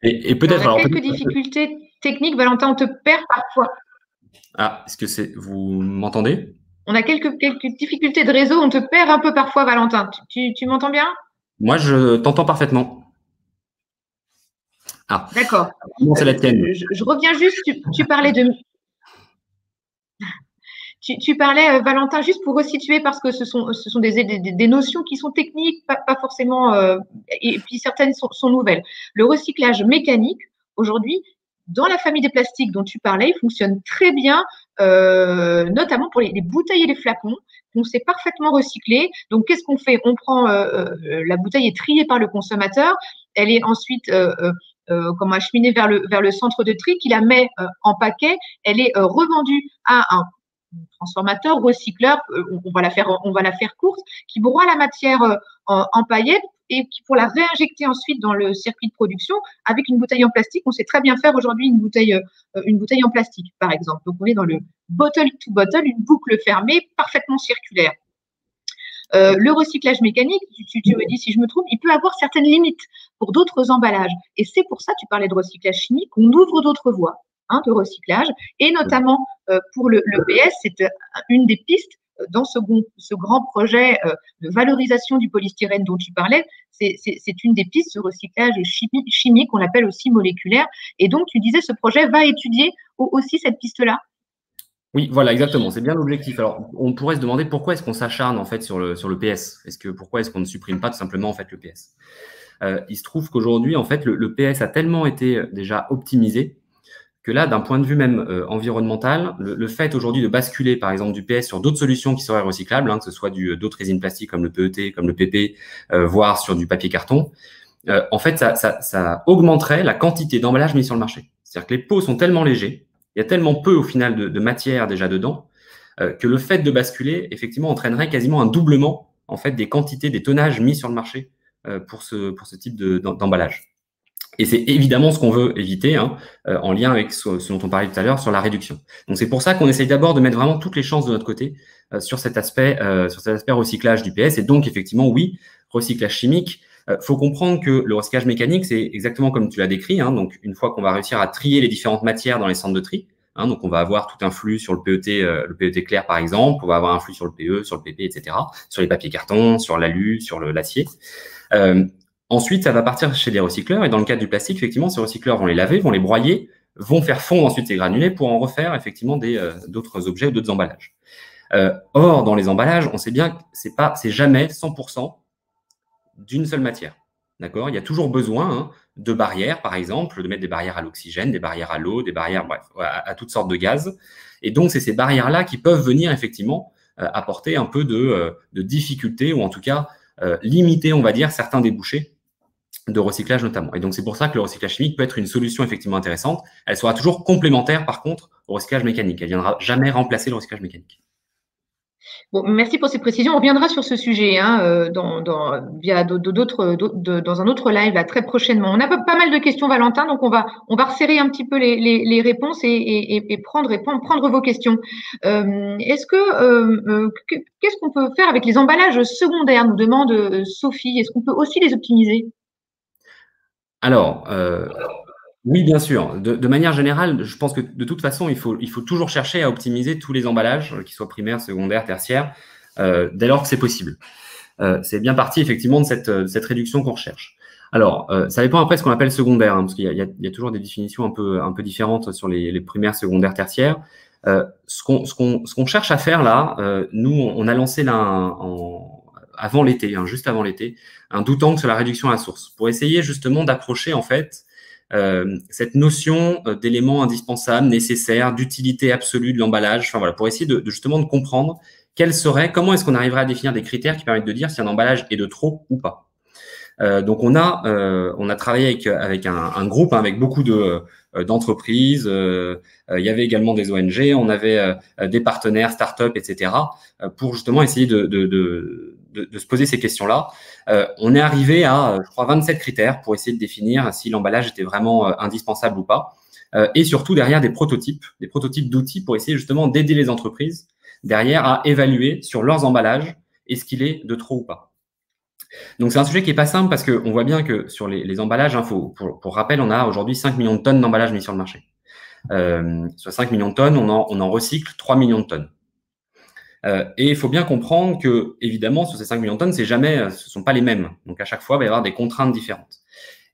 Speaker 1: Et peut-être. On a quelques difficultés techniques, Valentin, on te perd parfois.
Speaker 2: Ah, est-ce que vous m'entendez?
Speaker 1: On a quelques difficultés de réseau, on te perd un peu parfois, Valentin. Tu m'entends bien?
Speaker 2: Moi, je t'entends parfaitement.
Speaker 1: Ah. D'accord.
Speaker 2: C'est la tienne.
Speaker 1: Je reviens juste, tu parlais de... Tu parlais, Valentin, juste pour resituer, parce que ce sont des notions qui sont techniques, pas forcément, et puis certaines sont nouvelles. Le recyclage mécanique, aujourd'hui, dans la famille des plastiques dont tu parlais, il fonctionne très bien, notamment pour les bouteilles et les flacons. On sait parfaitement recycler. Donc, qu'est-ce qu'on fait? On prend la bouteille est triée par le consommateur. Elle est ensuite acheminée vers le centre de tri qui la met en paquet. Elle est revendue à un transformateur, recycleur, on va la faire courte, qui broie la matière en paillettes et qui, pour la réinjecter ensuite dans le circuit de production avec une bouteille en plastique. On sait très bien faire aujourd'hui une bouteille en plastique, par exemple. Donc, on est dans le bottle to bottle, une boucle fermée, parfaitement circulaire. Le recyclage mécanique, tu me dis si je me trompe, il peut avoir certaines limites pour d'autres emballages. Et c'est pour ça, tu parlais de recyclage chimique, on ouvre d'autres voies de recyclage, et notamment pour le PS, c'est une des pistes dans ce grand projet de valorisation du polystyrène dont tu parlais. C'est une des pistes, ce recyclage chimique, on l'appelle aussi moléculaire. Et donc, tu disais, ce projet va étudier aussi cette piste-là.
Speaker 2: Oui, voilà, exactement. C'est bien l'objectif. Alors, on pourrait se demander pourquoi est-ce qu'on s'acharne en fait sur le PS. Pourquoi est-ce qu'on ne supprime pas tout simplement en fait le PS? Il se trouve qu'aujourd'hui, en fait, le PS a tellement été déjà optimisé que là, d'un point de vue même environnemental, le fait aujourd'hui de basculer, par exemple, du PS sur d'autres solutions qui seraient recyclables, que ce soit d'autres résines plastiques comme le PET, comme le PP, voire sur du papier carton, en fait, ça augmenterait la quantité d'emballage mis sur le marché. C'est-à-dire que les pots sont tellement légers, il y a tellement peu au final de matière déjà dedans, que le fait de basculer, effectivement, entraînerait quasiment un doublement en fait des quantités, des tonnages mis sur le marché pour ce type d'emballage. Et c'est évidemment ce qu'on veut éviter, en lien avec ce dont on parlait tout à l'heure sur la réduction. Donc c'est pour ça qu'on essaye d'abord de mettre vraiment toutes les chances de notre côté sur cet aspect recyclage du PS. Et donc effectivement, oui, recyclage chimique. Faut comprendre que le recyclage mécanique, c'est exactement comme tu l'as décrit. Donc une fois qu'on va réussir à trier les différentes matières dans les centres de tri, donc on va avoir tout un flux sur le PET clair par exemple, on va avoir un flux sur le PE, sur le PP, etc., sur les papiers cartons, sur l'alu, sur l'acier. Ensuite, ça va partir chez des recycleurs. Et dans le cadre du plastique, effectivement, ces recycleurs vont les laver, vont les broyer, vont faire fondre ensuite ces granulés pour en refaire effectivement d'autres objets ou d'autres emballages. Or, dans les emballages, on sait bien que c'est jamais 100% d'une seule matière. D'accord? Il y a toujours besoin de barrières, par exemple, de mettre des barrières à l'oxygène, des barrières à l'eau, des barrières, bref, à toutes sortes de gaz. Et donc, c'est ces barrières-là qui peuvent venir effectivement apporter un peu de difficulté ou en tout cas limiter, on va dire, certains débouchés de recyclage notamment. Et donc, c'est pour ça que le recyclage chimique peut être une solution effectivement intéressante. Elle sera toujours complémentaire, par contre, au recyclage mécanique. Elle ne viendra jamais remplacer le recyclage mécanique.
Speaker 1: Bon, merci pour ces précisions. On reviendra sur ce sujet dans un autre live là, très prochainement. On a pas mal de questions, Valentin, donc on va resserrer un petit peu les réponses et prendre vos questions. Qu'est-ce qu'on peut faire avec les emballages secondaires, nous demande Sophie. Est-ce qu'on peut aussi les optimiser?
Speaker 2: Alors, oui, bien sûr. De manière générale, je pense que de toute façon, il faut toujours chercher à optimiser tous les emballages, qu'ils soient primaires, secondaires, tertiaires, dès lors que c'est possible. C'est bien parti, effectivement, de cette réduction qu'on recherche. Alors, ça dépend après ce qu'on appelle secondaire, parce qu'il y a toujours des définitions un peu différentes sur les primaires, secondaires, tertiaires. Ce qu'on cherche à faire là, nous, on a lancé là avant l'été, juste avant l'été, un doutangle sur la réduction à la source, pour essayer justement d'approcher en fait cette notion d'élément indispensable, nécessaire, d'utilité absolue de l'emballage, enfin voilà, pour essayer justement de comprendre comment est-ce qu'on arriverait à définir des critères qui permettent de dire si un emballage est de trop ou pas? Donc, on a travaillé avec un groupe, hein, avec beaucoup d'entreprises. Il y avait également des ONG, on avait des partenaires, startups, etc., pour justement essayer de se poser ces questions-là. On est arrivé à, je crois, 27 critères pour essayer de définir si l'emballage était vraiment indispensable ou pas. Et surtout, derrière, des prototypes d'outils pour essayer justement d'aider les entreprises derrière à évaluer sur leurs emballages est-ce qu'il est de trop ou pas. Donc, c'est un sujet qui n'est pas simple parce qu'on voit bien que sur les emballages, hein, pour rappel, on a aujourd'hui 5 millions de tonnes d'emballages mis sur le marché. Sur 5 millions de tonnes, on en recycle 3 millions de tonnes. Et il faut bien comprendre que, évidemment, sur ces 5 millions de tonnes, ce ne sont pas les mêmes. Donc, à chaque fois, il va y avoir des contraintes différentes.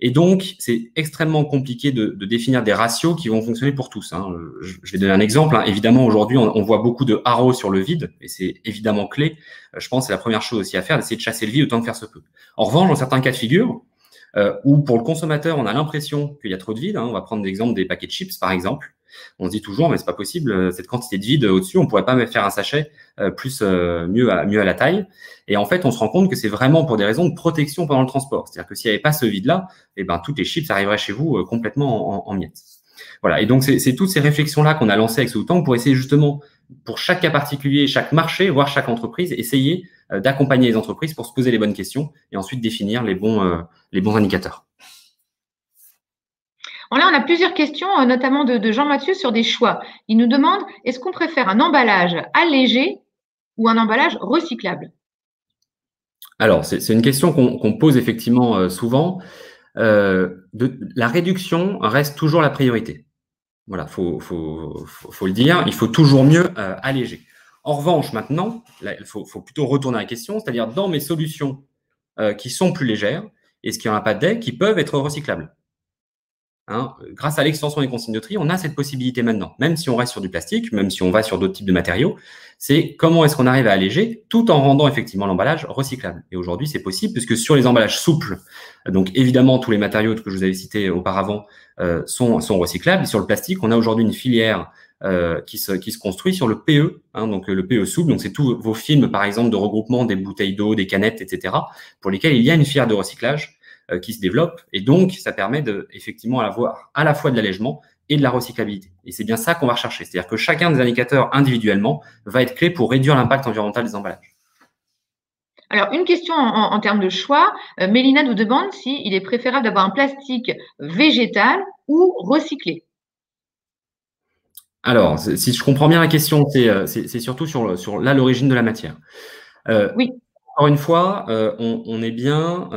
Speaker 2: Et donc, c'est extrêmement compliqué de définir des ratios qui vont fonctionner pour tous, hein. Je vais donner un exemple, hein. Évidemment, aujourd'hui, on voit beaucoup de haros sur le vide, et c'est évidemment clé. Je pense que c'est la première chose aussi à faire, d'essayer de chasser le vide autant que faire se peut. En revanche, dans certains cas de figure, où pour le consommateur, on a l'impression qu'il y a trop de vide, hein, on va prendre l'exemple des paquets de chips, par exemple. On se dit toujours, mais c'est pas possible, cette quantité de vide au-dessus, on pourrait pas faire un sachet mieux à la taille. Et en fait, on se rend compte que c'est vraiment pour des raisons de protection pendant le transport. C'est-à-dire que s'il n'y avait pas ce vide-là, eh ben, toutes les chips arriveraient chez vous complètement en miettes. Voilà. Et donc, c'est toutes ces réflexions-là qu'on a lancées avec ce outil pour essayer justement, pour chaque cas particulier, chaque marché, voire chaque entreprise, essayer d'accompagner les entreprises pour se poser les bonnes questions et ensuite définir les bons indicateurs.
Speaker 1: Là, on a plusieurs questions, notamment de Jean-Mathieu sur des choix. Il nous demande, est-ce qu'on préfère un emballage allégé ou un emballage recyclable?
Speaker 2: Alors, c'est une question qu'on pose effectivement souvent. La réduction reste toujours la priorité. Voilà, faut le dire. Il faut toujours mieux alléger. En revanche, maintenant, là, il faut plutôt retourner à la question, c'est-à-dire dans mes solutions qui sont plus légères, est-ce qu'il n'y en a pas des qui peuvent être recyclables? Hein, grâce à l'extension des consignes de tri, on a cette possibilité maintenant. Même si on reste sur du plastique, même si on va sur d'autres types de matériaux, c'est comment est-ce qu'on arrive à alléger tout en rendant effectivement l'emballage recyclable. Et aujourd'hui, c'est possible puisque sur les emballages souples, donc évidemment, tous les matériaux que je vous avais cités auparavant sont recyclables. Et sur le plastique, on a aujourd'hui une filière qui se construit sur le PE, hein, donc le PE souple. Donc, c'est tous vos films, par exemple, de regroupement des bouteilles d'eau, des canettes, etc., pour lesquels il y a une filière de recyclage qui se développe. Et donc, ça permet effectivement avoir à la fois de l'allègement et de la recyclabilité. Et c'est bien ça qu'on va rechercher. C'est-à-dire que chacun des indicateurs individuellement va être clé pour réduire l'impact environnemental des emballages.
Speaker 1: Alors, une question en termes de choix. Mélina nous demande s'il est préférable d'avoir un plastique végétal ou recyclé.
Speaker 2: Alors, si je comprends bien la question, c'est surtout sur l'origine de la matière.
Speaker 1: Oui.
Speaker 2: Encore une fois, on est bien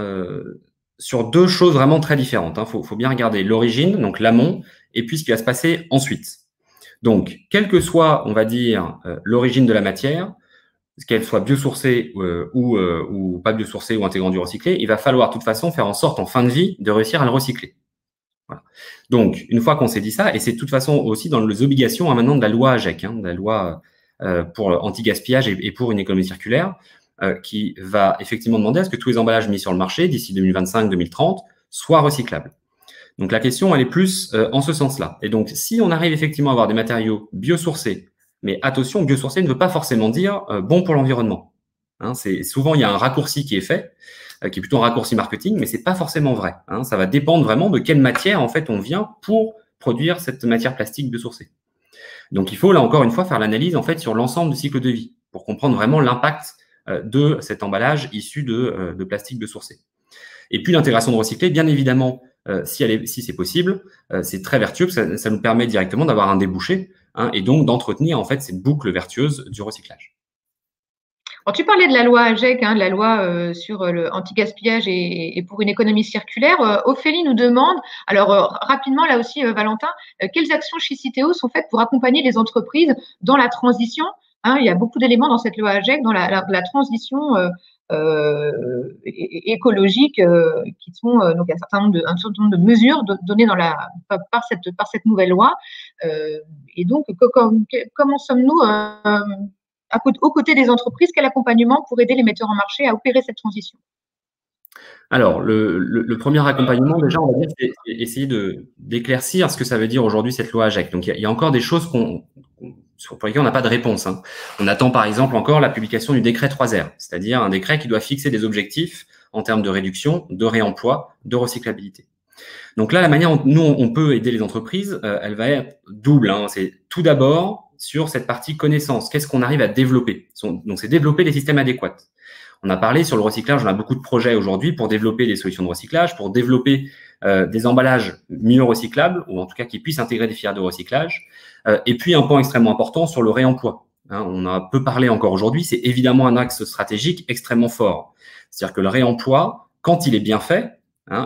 Speaker 2: sur deux choses vraiment très différentes. Il faut bien regarder l'origine, donc l'amont, et puis ce qui va se passer ensuite. Donc, quelle que soit, on va dire, l'origine de la matière, qu'elle soit biosourcée ou pas biosourcée ou intégrant du recyclé, il va falloir de toute façon faire en sorte en fin de vie de réussir à le recycler. Voilà. Donc, une fois qu'on s'est dit ça, et c'est de toute façon aussi dans les obligations maintenant de la loi AGEC, hein, de la loi pour anti-gaspillage et pour une économie circulaire, qui va effectivement demander à ce que tous les emballages mis sur le marché d'ici 2025-2030 soient recyclables. Donc la question, elle est plus en ce sens-là. Et donc, si on arrive effectivement à avoir des matériaux biosourcés, mais attention, biosourcé ne veut pas forcément dire bon pour l'environnement. Hein, souvent, il y a un raccourci qui est fait, qui est plutôt un raccourci marketing, mais c'est pas forcément vrai. Hein, ça va dépendre vraiment de quelle matière en fait on vient pour produire cette matière plastique biosourcée. Donc, il faut là encore une fois faire l'analyse en fait sur l'ensemble du cycle de vie pour comprendre vraiment l'impact de cet emballage issu de plastique biosourcé. Et puis l'intégration de recyclé, bien évidemment, si c'est possible, c'est très vertueux, ça nous permet directement d'avoir un débouché, hein, et donc d'entretenir en fait cette boucle vertueuse du recyclage.
Speaker 1: Alors, tu parlais de la loi AGEC, hein, de la loi sur le anti-gaspillage et pour une économie circulaire. Ophélie nous demande, alors rapidement là aussi Valentin, quelles actions chez Citeo sont faites pour accompagner les entreprises dans la transition, hein, il y a beaucoup d'éléments dans cette loi AGEC, dans la transition écologique qui sont donc un certain nombre de mesures données par cette nouvelle loi. Et donc, comment sommes-nous aux côtés des entreprises, quel accompagnement pour aider les metteurs en marché à opérer cette transition?
Speaker 2: Alors, le premier accompagnement, déjà, on va dire, c'est essayer d'éclaircir ce que ça veut dire aujourd'hui cette loi AGEC. Donc, il y a encore des choses pour lesquels on n'a pas de réponse. On attend par exemple encore la publication du décret 3R, c'est-à-dire un décret qui doit fixer des objectifs en termes de réduction, de réemploi, de recyclabilité. Donc là, la manière dont nous, on peut aider les entreprises, elle va être double. C'est tout d'abord sur cette partie connaissance. Qu'est-ce qu'on arrive à développer? Donc, c'est développer les systèmes adéquats. On a parlé sur le recyclage, on a beaucoup de projets aujourd'hui pour développer des solutions de recyclage, pour développer des emballages mieux recyclables, ou en tout cas qui puissent intégrer des filières de recyclage. Et puis, un point extrêmement important sur le réemploi. On a peu parlé encore aujourd'hui, c'est évidemment un axe stratégique extrêmement fort. C'est-à-dire que le réemploi, quand il est bien fait,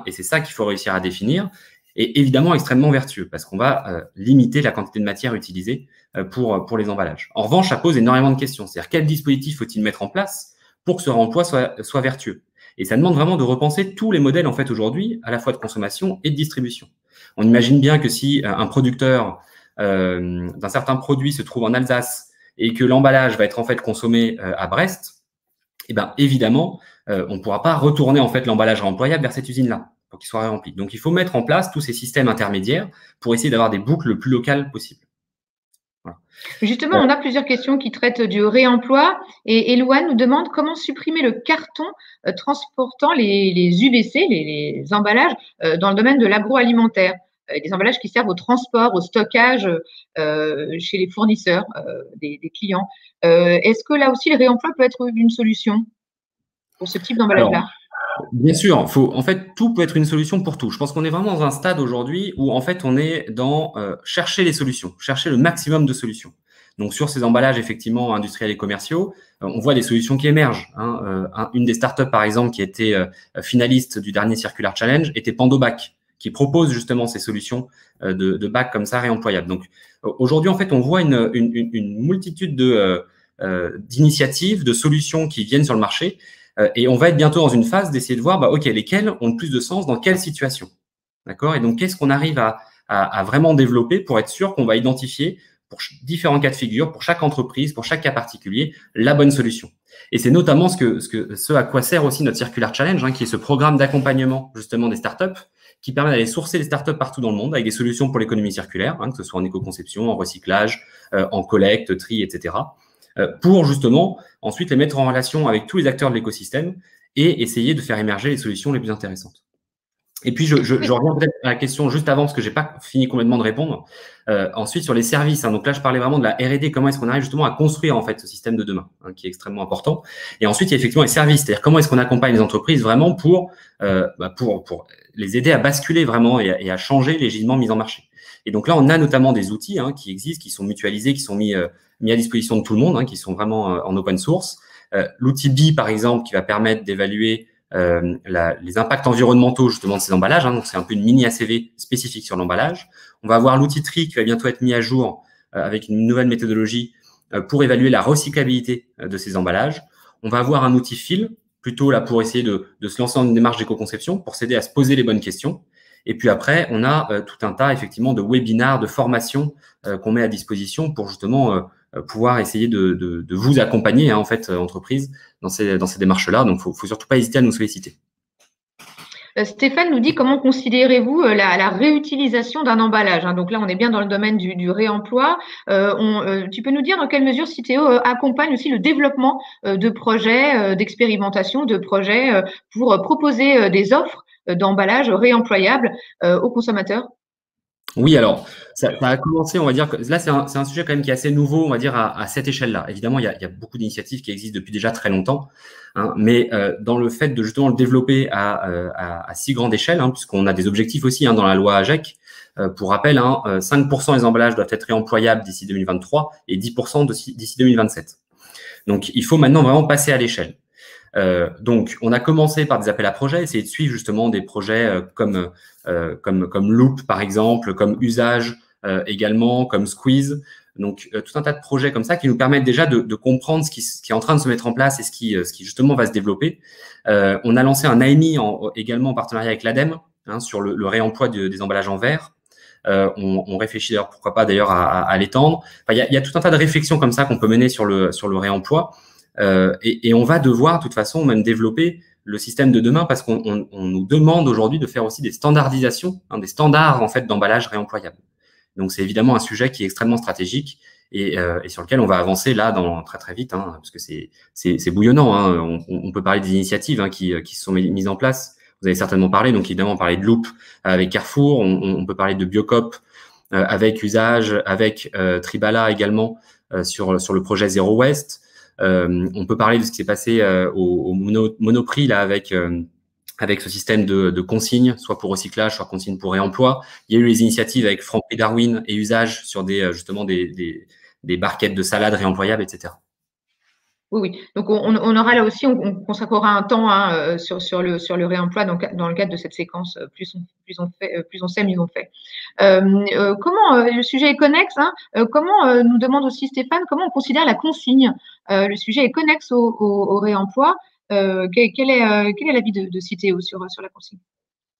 Speaker 2: et c'est ça qu'il faut réussir à définir, est évidemment extrêmement vertueux parce qu'on va limiter la quantité de matière utilisée pour les emballages. En revanche, ça pose énormément de questions. C'est-à-dire quel dispositif faut-il mettre en place pour que ce réemploi soit vertueux? Et ça demande vraiment de repenser tous les modèles en fait aujourd'hui, à la fois de consommation et de distribution. On imagine bien que si un producteur d'un certain produit se trouve en Alsace et que l'emballage va être en fait consommé à Brest, eh ben évidemment, on ne pourra pas retourner en fait l'emballage réemployable vers cette usine-là pour qu'il soit rempli. Donc, il faut mettre en place tous ces systèmes intermédiaires pour essayer d'avoir des boucles le plus locales possible.
Speaker 1: Voilà. Justement, on a plusieurs questions qui traitent du réemploi et Elouane nous demande comment supprimer le carton transportant les UVC, les emballages dans le domaine de l'agroalimentaire. Des emballages qui servent au transport, au stockage chez les fournisseurs des clients. Est-ce que là aussi, le réemploi peut être une solution pour ce type d'emballage-là?
Speaker 2: Bien sûr, en fait, tout peut être une solution pour tout. Je pense qu'on est vraiment dans un stade aujourd'hui où, en fait, on est dans chercher les solutions, chercher le maximum de solutions. Donc, sur ces emballages, effectivement, industriels et commerciaux, on voit des solutions qui émergent. Une des startups, par exemple, qui était finaliste du dernier Circular Challenge, était Pandobac, qui propose justement ces solutions de bacs comme ça réemployables. Donc, aujourd'hui, en fait, on voit une multitude d'initiatives, de solutions qui viennent sur le marché. Et on va être bientôt dans une phase d'essayer de voir, OK, lesquelles ont le plus de sens dans quelle situation. D'accord? Et donc, qu'est-ce qu'on arrive à vraiment développer pour être sûr qu'on va identifier pour différents cas de figure, pour chaque entreprise, pour chaque cas particulier, la bonne solution. Et c'est notamment ce à quoi sert aussi notre Circular Challenge, qui est ce programme d'accompagnement justement des startups qui permet d'aller sourcer les startups partout dans le monde avec des solutions pour l'économie circulaire, que ce soit en éco-conception, en recyclage, en collecte, tri, etc. Pour justement ensuite les mettre en relation avec tous les acteurs de l'écosystème et essayer de faire émerger les solutions les plus intéressantes. Et puis, je reviens peut-être à la question juste avant, parce que je n'ai pas fini complètement de répondre. Ensuite, sur les services. Donc là, je parlais vraiment de la R&D. Comment est-ce qu'on arrive justement à construire en fait ce système de demain, qui est extrêmement important. Et ensuite, il y a effectivement les services. C'est-à-dire comment est-ce qu'on accompagne les entreprises vraiment pour les aider à basculer vraiment et à changer les gisements mis en marché. Et donc là, on a notamment des outils qui existent, qui sont mutualisés, qui sont mis à disposition de tout le monde, qui sont vraiment en open source. L'outil BI, par exemple, qui va permettre d'évaluer les impacts environnementaux justement de ces emballages. Donc, c'est un peu une mini ACV spécifique sur l'emballage. On va avoir l'outil TRI qui va bientôt être mis à jour avec une nouvelle méthodologie pour évaluer la recyclabilité de ces emballages. On va avoir un outil FIL, plutôt là pour essayer de se lancer dans une démarche d'éco-conception, pour s'aider à se poser les bonnes questions. Et puis après, on a tout un tas effectivement de webinars, de formations qu'on met à disposition pour justement pouvoir essayer de vous accompagner en fait, entreprise, dans ces démarches-là. Donc, faut surtout pas hésiter à nous solliciter.
Speaker 1: Stéphane nous dit comment considérez-vous la réutilisation d'un emballage? Donc là, on est bien dans le domaine du réemploi. Tu peux nous dire dans quelle mesure Citeo accompagne aussi le développement de projets, d'expérimentation, de projets pour proposer des offres d'emballage réemployables aux consommateurs?
Speaker 2: Oui, alors, ça a commencé, on va dire, que là, c'est un sujet quand même qui est assez nouveau, on va dire, à cette échelle-là. Évidemment, il y a beaucoup d'initiatives qui existent depuis déjà très longtemps, mais dans le fait de justement le développer à si grande échelle, puisqu'on a des objectifs aussi dans la loi AGEC. Pour rappel, 5% des emballages doivent être réemployables d'ici 2023 et 10% d'ici 2027. Donc, il faut maintenant vraiment passer à l'échelle. Donc, on a commencé par des appels à projets, essayer de suivre justement des projets comme Loop, par exemple, comme Usage également, comme Squeeze. Donc, tout un tas de projets comme ça qui nous permettent déjà de comprendre ce qui est en train de se mettre en place et ce qui justement va se développer. On a lancé un AMI également en partenariat avec l'ADEME sur le réemploi des emballages en verre. On réfléchit d'ailleurs, pourquoi pas d'ailleurs à l'étendre. Enfin, il y a tout un tas de réflexions comme ça qu'on peut mener sur le réemploi. Et on va devoir, de toute façon, même développer le système de demain parce qu'on nous demande aujourd'hui de faire aussi des standardisations, des standards en fait d'emballage réemployable. Donc, c'est évidemment un sujet qui est extrêmement stratégique et sur lequel on va avancer là très très vite, hein, parce que c'est bouillonnant. Hein. On peut parler des initiatives qui se sont mises en place. Vous avez certainement parlé, donc évidemment parler de Loop avec Carrefour, on peut parler de Biocop avec Usage, avec Tribala également sur le projet Zero Waste. On peut parler de ce qui s'est passé au Monoprix là avec ce système de consignes, soit pour recyclage, soit consignes pour réemploi. Il y a eu les initiatives avec Franprix Darwin et Usage sur justement des barquettes de salade réemployables, etc.
Speaker 1: Oui. Donc, on aura là aussi, on consacrera un temps sur le réemploi dans le cadre de cette séquence. Plus on sait, mieux on fait. Comment le sujet est connexe, comment nous demande aussi Stéphane, comment on considère la consigne? Le sujet est connexe au réemploi. Quel est l'avis de Citeo sur la consigne?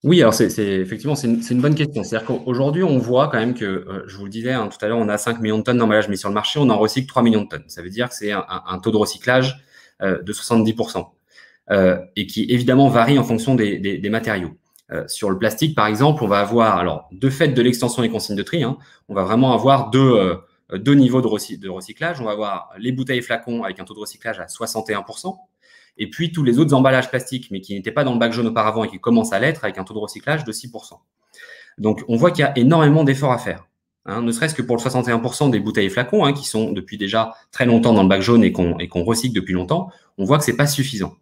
Speaker 2: Oui, alors effectivement, c'est une bonne question. C'est-à-dire qu'aujourd'hui, on voit quand même que, je vous le disais tout à l'heure, on a 5 millions de tonnes d'emballage mis sur le marché, on en recycle 3 millions de tonnes. Ça veut dire que c'est un taux de recyclage de 70%, et qui évidemment varie en fonction des matériaux. Sur le plastique, par exemple, on va avoir, alors de fait de l'extension des consignes de tri, on va vraiment avoir deux niveaux de recyclage. On va avoir les bouteilles et flacons avec un taux de recyclage à 61%. Et puis tous les autres emballages plastiques, mais qui n'étaient pas dans le bac jaune auparavant et qui commencent à l'être, avec un taux de recyclage de 6%. Donc, on voit qu'il y a énormément d'efforts à faire. Ne serait-ce que pour le 61% des bouteilles et flacons, qui sont depuis déjà très longtemps dans le bac jaune et qu'on recycle depuis longtemps, on voit que c'est pas suffisant.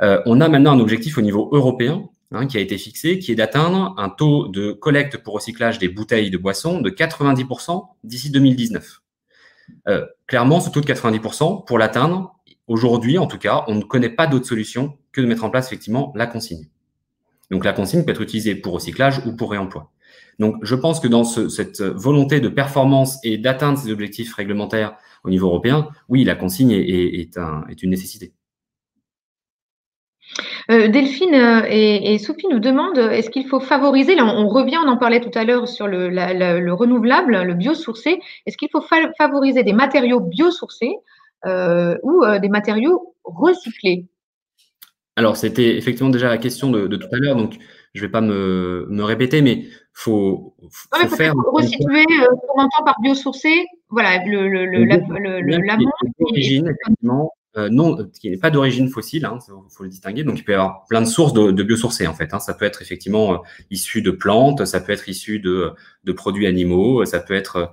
Speaker 2: On a maintenant un objectif au niveau européen qui a été fixé, qui est d'atteindre un taux de collecte pour recyclage des bouteilles de boissons de 90% d'ici 2019. Clairement, ce taux de 90%, pour l'atteindre, aujourd'hui, en tout cas, on ne connaît pas d'autre solution que de mettre en place effectivement la consigne. Donc, la consigne peut être utilisée pour recyclage ou pour réemploi. Donc, je pense que dans cette volonté de performance et d'atteindre ces objectifs réglementaires au niveau européen, oui, la consigne est une nécessité.
Speaker 1: Delphine et Sophie nous demandent, est-ce qu'il faut favoriser, là on revient, on en parlait tout à l'heure sur le renouvelable, le biosourcé, est-ce qu'il faut favoriser des matériaux biosourcés ou des matériaux recyclés?
Speaker 2: Alors, c'était effectivement déjà la question de tout à l'heure, donc je ne vais pas me répéter, mais faut faire…
Speaker 1: Resituer ce qu'on entend par biosourcé, voilà, l'amont.
Speaker 2: D'origine, effectivement, qui n'est pas d'origine fossile, il faut le distinguer. Donc, il peut y avoir plein de sources de biosourcés, en fait. Ça peut être effectivement issu de plantes, ça peut être issu de produits animaux, ça peut être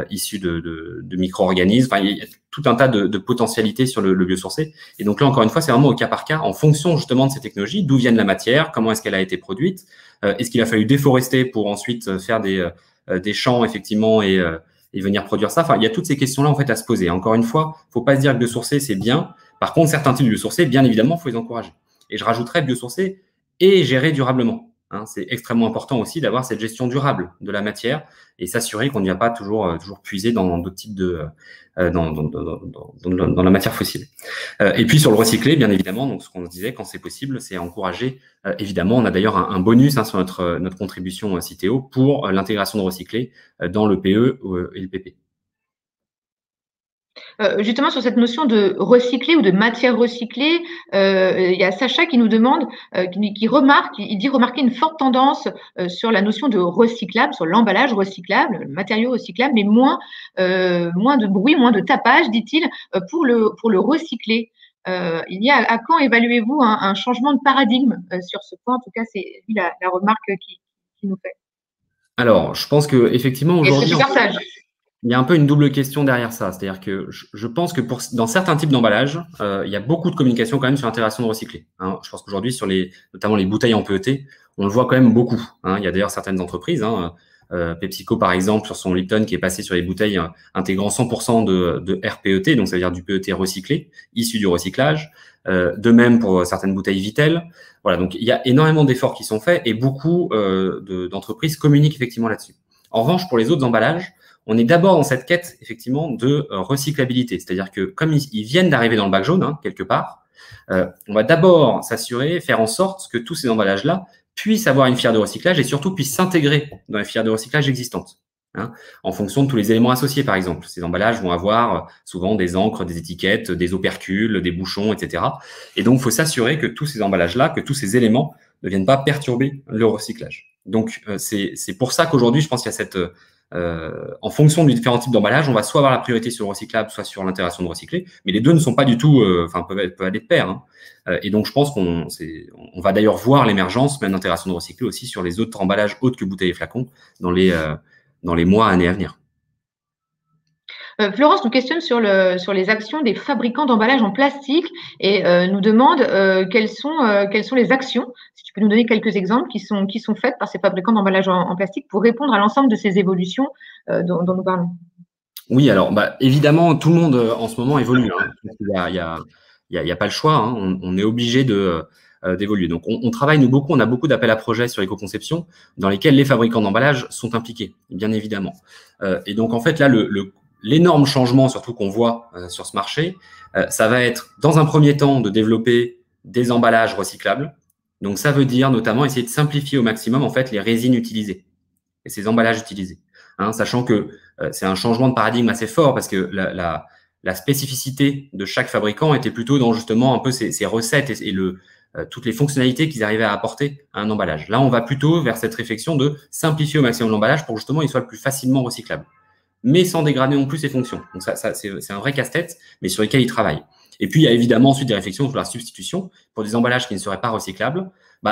Speaker 2: issu de micro-organismes. Enfin, il y a tout un tas de potentialités sur le biosourcé. Et donc là, encore une fois, c'est vraiment au cas par cas, en fonction justement de ces technologies, d'où vient la matière, comment est-ce qu'elle a été produite, est-ce qu'il a fallu déforester pour ensuite faire des champs, effectivement, et venir produire ça. Enfin, il y a toutes ces questions-là, en fait, à se poser. Encore une fois, il ne faut pas se dire que biosourcé, c'est bien. Par contre, certains types de biosourcés, bien évidemment, il faut les encourager. Et je rajouterais biosourcé et gérer durablement. C'est extrêmement important aussi d'avoir cette gestion durable de la matière et s'assurer qu'on n'y va pas toujours puiser dans d'autres types dans la matière fossile. Et puis sur le recyclé, bien évidemment, donc ce qu'on disait, quand c'est possible, c'est encourager. Évidemment, on a d'ailleurs un bonus sur notre contribution Citeo pour l'intégration de recyclé dans le PE et le PP.
Speaker 1: Justement, sur cette notion de recycler ou de matière recyclée, il y a Sacha qui nous demande, qui remarque, il dit remarquer une forte tendance sur la notion de recyclable, sur l'emballage recyclable, le matériau recyclable, mais moins de bruit, moins de tapage, dit-il, pour le recycler. Il y a à quand évaluez-vous un changement de paradigme sur ce point? En tout cas, c'est la remarque qui nous fait.
Speaker 2: Alors, je pense que effectivement aujourd'hui,
Speaker 1: partage.
Speaker 2: Il y a un peu une double question derrière ça. C'est-à-dire que je pense que dans certains types d'emballage, il y a beaucoup de communication quand même sur l'intégration de recyclé. Je pense qu'aujourd'hui, notamment les bouteilles en PET, on le voit quand même beaucoup. Il y a d'ailleurs certaines entreprises, PepsiCo par exemple, sur son Lipton, qui est passé sur les bouteilles intégrant 100% de RPET, donc ça veut dire du PET recyclé, issu du recyclage. De même pour certaines bouteilles Vitel. Voilà, donc il y a énormément d'efforts qui sont faits et beaucoup d'entreprises communiquent effectivement là-dessus. En revanche, pour les autres emballages, on est d'abord dans cette quête, effectivement, de recyclabilité. C'est-à-dire que comme ils viennent d'arriver dans le bac jaune, quelque part, on va d'abord s'assurer, faire en sorte que tous ces emballages-là puissent avoir une fière de recyclage et surtout puissent s'intégrer dans les fières de recyclage existantes, en fonction de tous les éléments associés, par exemple. Ces emballages vont avoir souvent des encres, des étiquettes, des opercules, des bouchons, etc. Et donc, il faut s'assurer que tous ces emballages-là, que tous ces éléments ne viennent pas perturber le recyclage. Donc, c'est pour ça qu'aujourd'hui, je pense qu'il y a en fonction des différents types d'emballage, on va soit avoir la priorité sur le recyclable, soit sur l'intégration de recyclé, mais les deux ne sont pas du tout, peuvent aller de pair. Hein. Et donc, je pense qu'on va d'ailleurs voir l'émergence même d'intégration de recyclé aussi sur les autres emballages autres que bouteilles et flacons dans les mois, années à venir.
Speaker 1: Florence nous questionne sur les actions des fabricants d'emballages en plastique et nous demande quelles sont les actions, si tu peux nous donner quelques exemples, qui sont faites par ces fabricants d'emballages en plastique pour répondre à l'ensemble de ces évolutions dont nous parlons.
Speaker 2: Oui, alors évidemment, tout le monde en ce moment évolue. Hein. Il y a pas le choix. Hein. On est obligé d'évoluer. Donc, on travaille, nous, beaucoup. On a beaucoup d'appels à projets sur l'éco-conception dans lesquels les fabricants d'emballages sont impliqués, bien évidemment. Et donc, en fait, là, l'énorme changement, surtout qu'on voit sur ce marché, ça va être, dans un premier temps, de développer des emballages recyclables. Donc, ça veut dire notamment essayer de simplifier au maximum, en fait, les résines utilisées et ces emballages utilisés. Hein, sachant que c'est un changement de paradigme assez fort parce que la spécificité de chaque fabricant était plutôt dans justement un peu ces recettes et toutes les fonctionnalités qu'ils arrivaient à apporter à un emballage. Là, on va plutôt vers cette réflexion de simplifier au maximum l'emballage pour justement il soit le plus facilement recyclable, mais sans dégrader non plus ses fonctions. Donc ça c'est un vrai casse-tête, mais sur lequel ils travaillent. Et puis, il y a évidemment ensuite des réflexions sur la substitution pour des emballages qui ne seraient pas recyclables.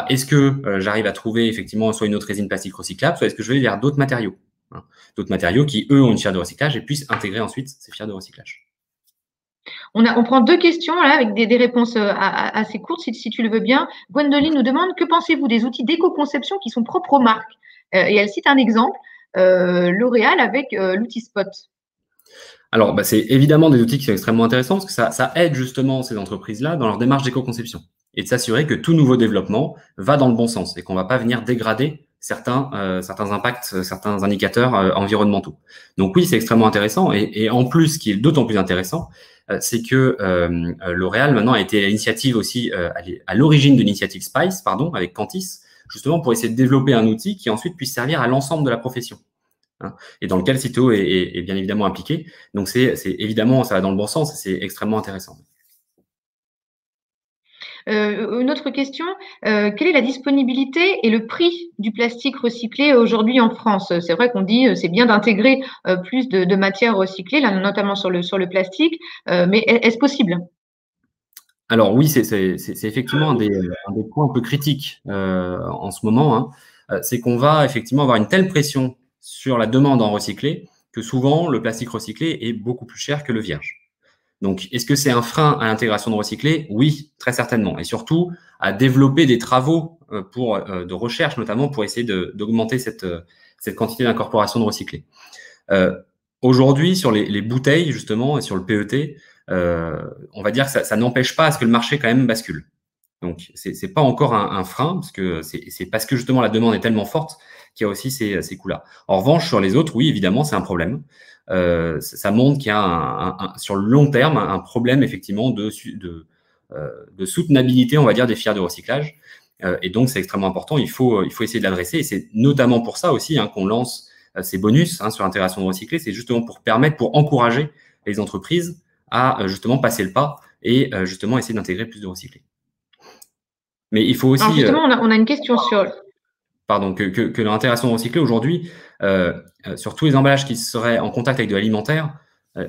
Speaker 2: Est-ce que j'arrive à trouver effectivement soit une autre résine plastique recyclable, soit est-ce que je vais vers d'autres matériaux, hein, d'autres matériaux qui, eux, ont une fibre de recyclage et puissent intégrer ensuite ces fibres de recyclage.
Speaker 1: On prend deux questions là, avec des réponses assez courtes, si tu le veux bien. Gwendoline nous demande, que pensez-vous des outils d'éco-conception qui sont propres aux marques? Et elle cite un exemple, L'Oréal avec l'outil Spot.
Speaker 2: Alors, c'est évidemment des outils qui sont extrêmement intéressants parce que ça aide justement ces entreprises-là dans leur démarche d'éco-conception et de s'assurer que tout nouveau développement va dans le bon sens et qu'on ne va pas venir dégrader certains impacts, certains indicateurs environnementaux. Donc oui, c'est extrêmement intéressant et en plus, ce qui est d'autant plus intéressant, c'est que L'Oréal maintenant a été à l'initiative aussi, à l'origine de l'initiative SPICE, avec Cantis, justement pour essayer de développer un outil qui ensuite puisse servir à l'ensemble de la profession. Hein, et dans lequel Citeo est bien évidemment impliqué. Donc, c'est évidemment, ça va dans le bon sens, c'est extrêmement intéressant.
Speaker 1: Une autre question, quelle est la disponibilité et le prix du plastique recyclé aujourd'hui en France? C'est vrai qu'on dit c'est bien d'intégrer plus de matières recyclées, là, notamment sur le plastique, mais est-ce possible?
Speaker 2: Alors oui, c'est effectivement un des points un peu critiques en ce moment. Hein. C'est qu'on va effectivement avoir une telle pression sur la demande en recyclé que souvent le plastique recyclé est beaucoup plus cher que le vierge. Donc, est-ce que c'est un frein à l'intégration de recyclé? Oui, très certainement. Et surtout, à développer des travaux de recherche, notamment pour essayer d'augmenter cette quantité d'incorporation de recyclé. Aujourd'hui, sur les bouteilles, justement, et sur le PET, on va dire que ça n'empêche pas à ce que le marché, quand même, bascule. Donc, c'est pas encore un frein, parce que c'est parce que, justement, la demande est tellement forte qu'il y a aussi ces coûts-là. En revanche, sur les autres, oui, évidemment, c'est un problème. Ça montre qu'il y a sur le long terme un problème effectivement de soutenabilité, on va dire, des filières de recyclage. Et donc, c'est extrêmement important. Il faut essayer de l'adresser. Et c'est notamment pour ça aussi qu'on lance ces bonus sur l'intégration de recyclé. C'est justement pour encourager les entreprises à justement passer le pas et justement essayer d'intégrer plus de recyclé. Mais il faut aussi…
Speaker 1: Alors justement, on a une question sur…
Speaker 2: Pardon, que l'intégration de recyclé aujourd'hui, sur tous les emballages qui seraient en contact avec de l'alimentaire,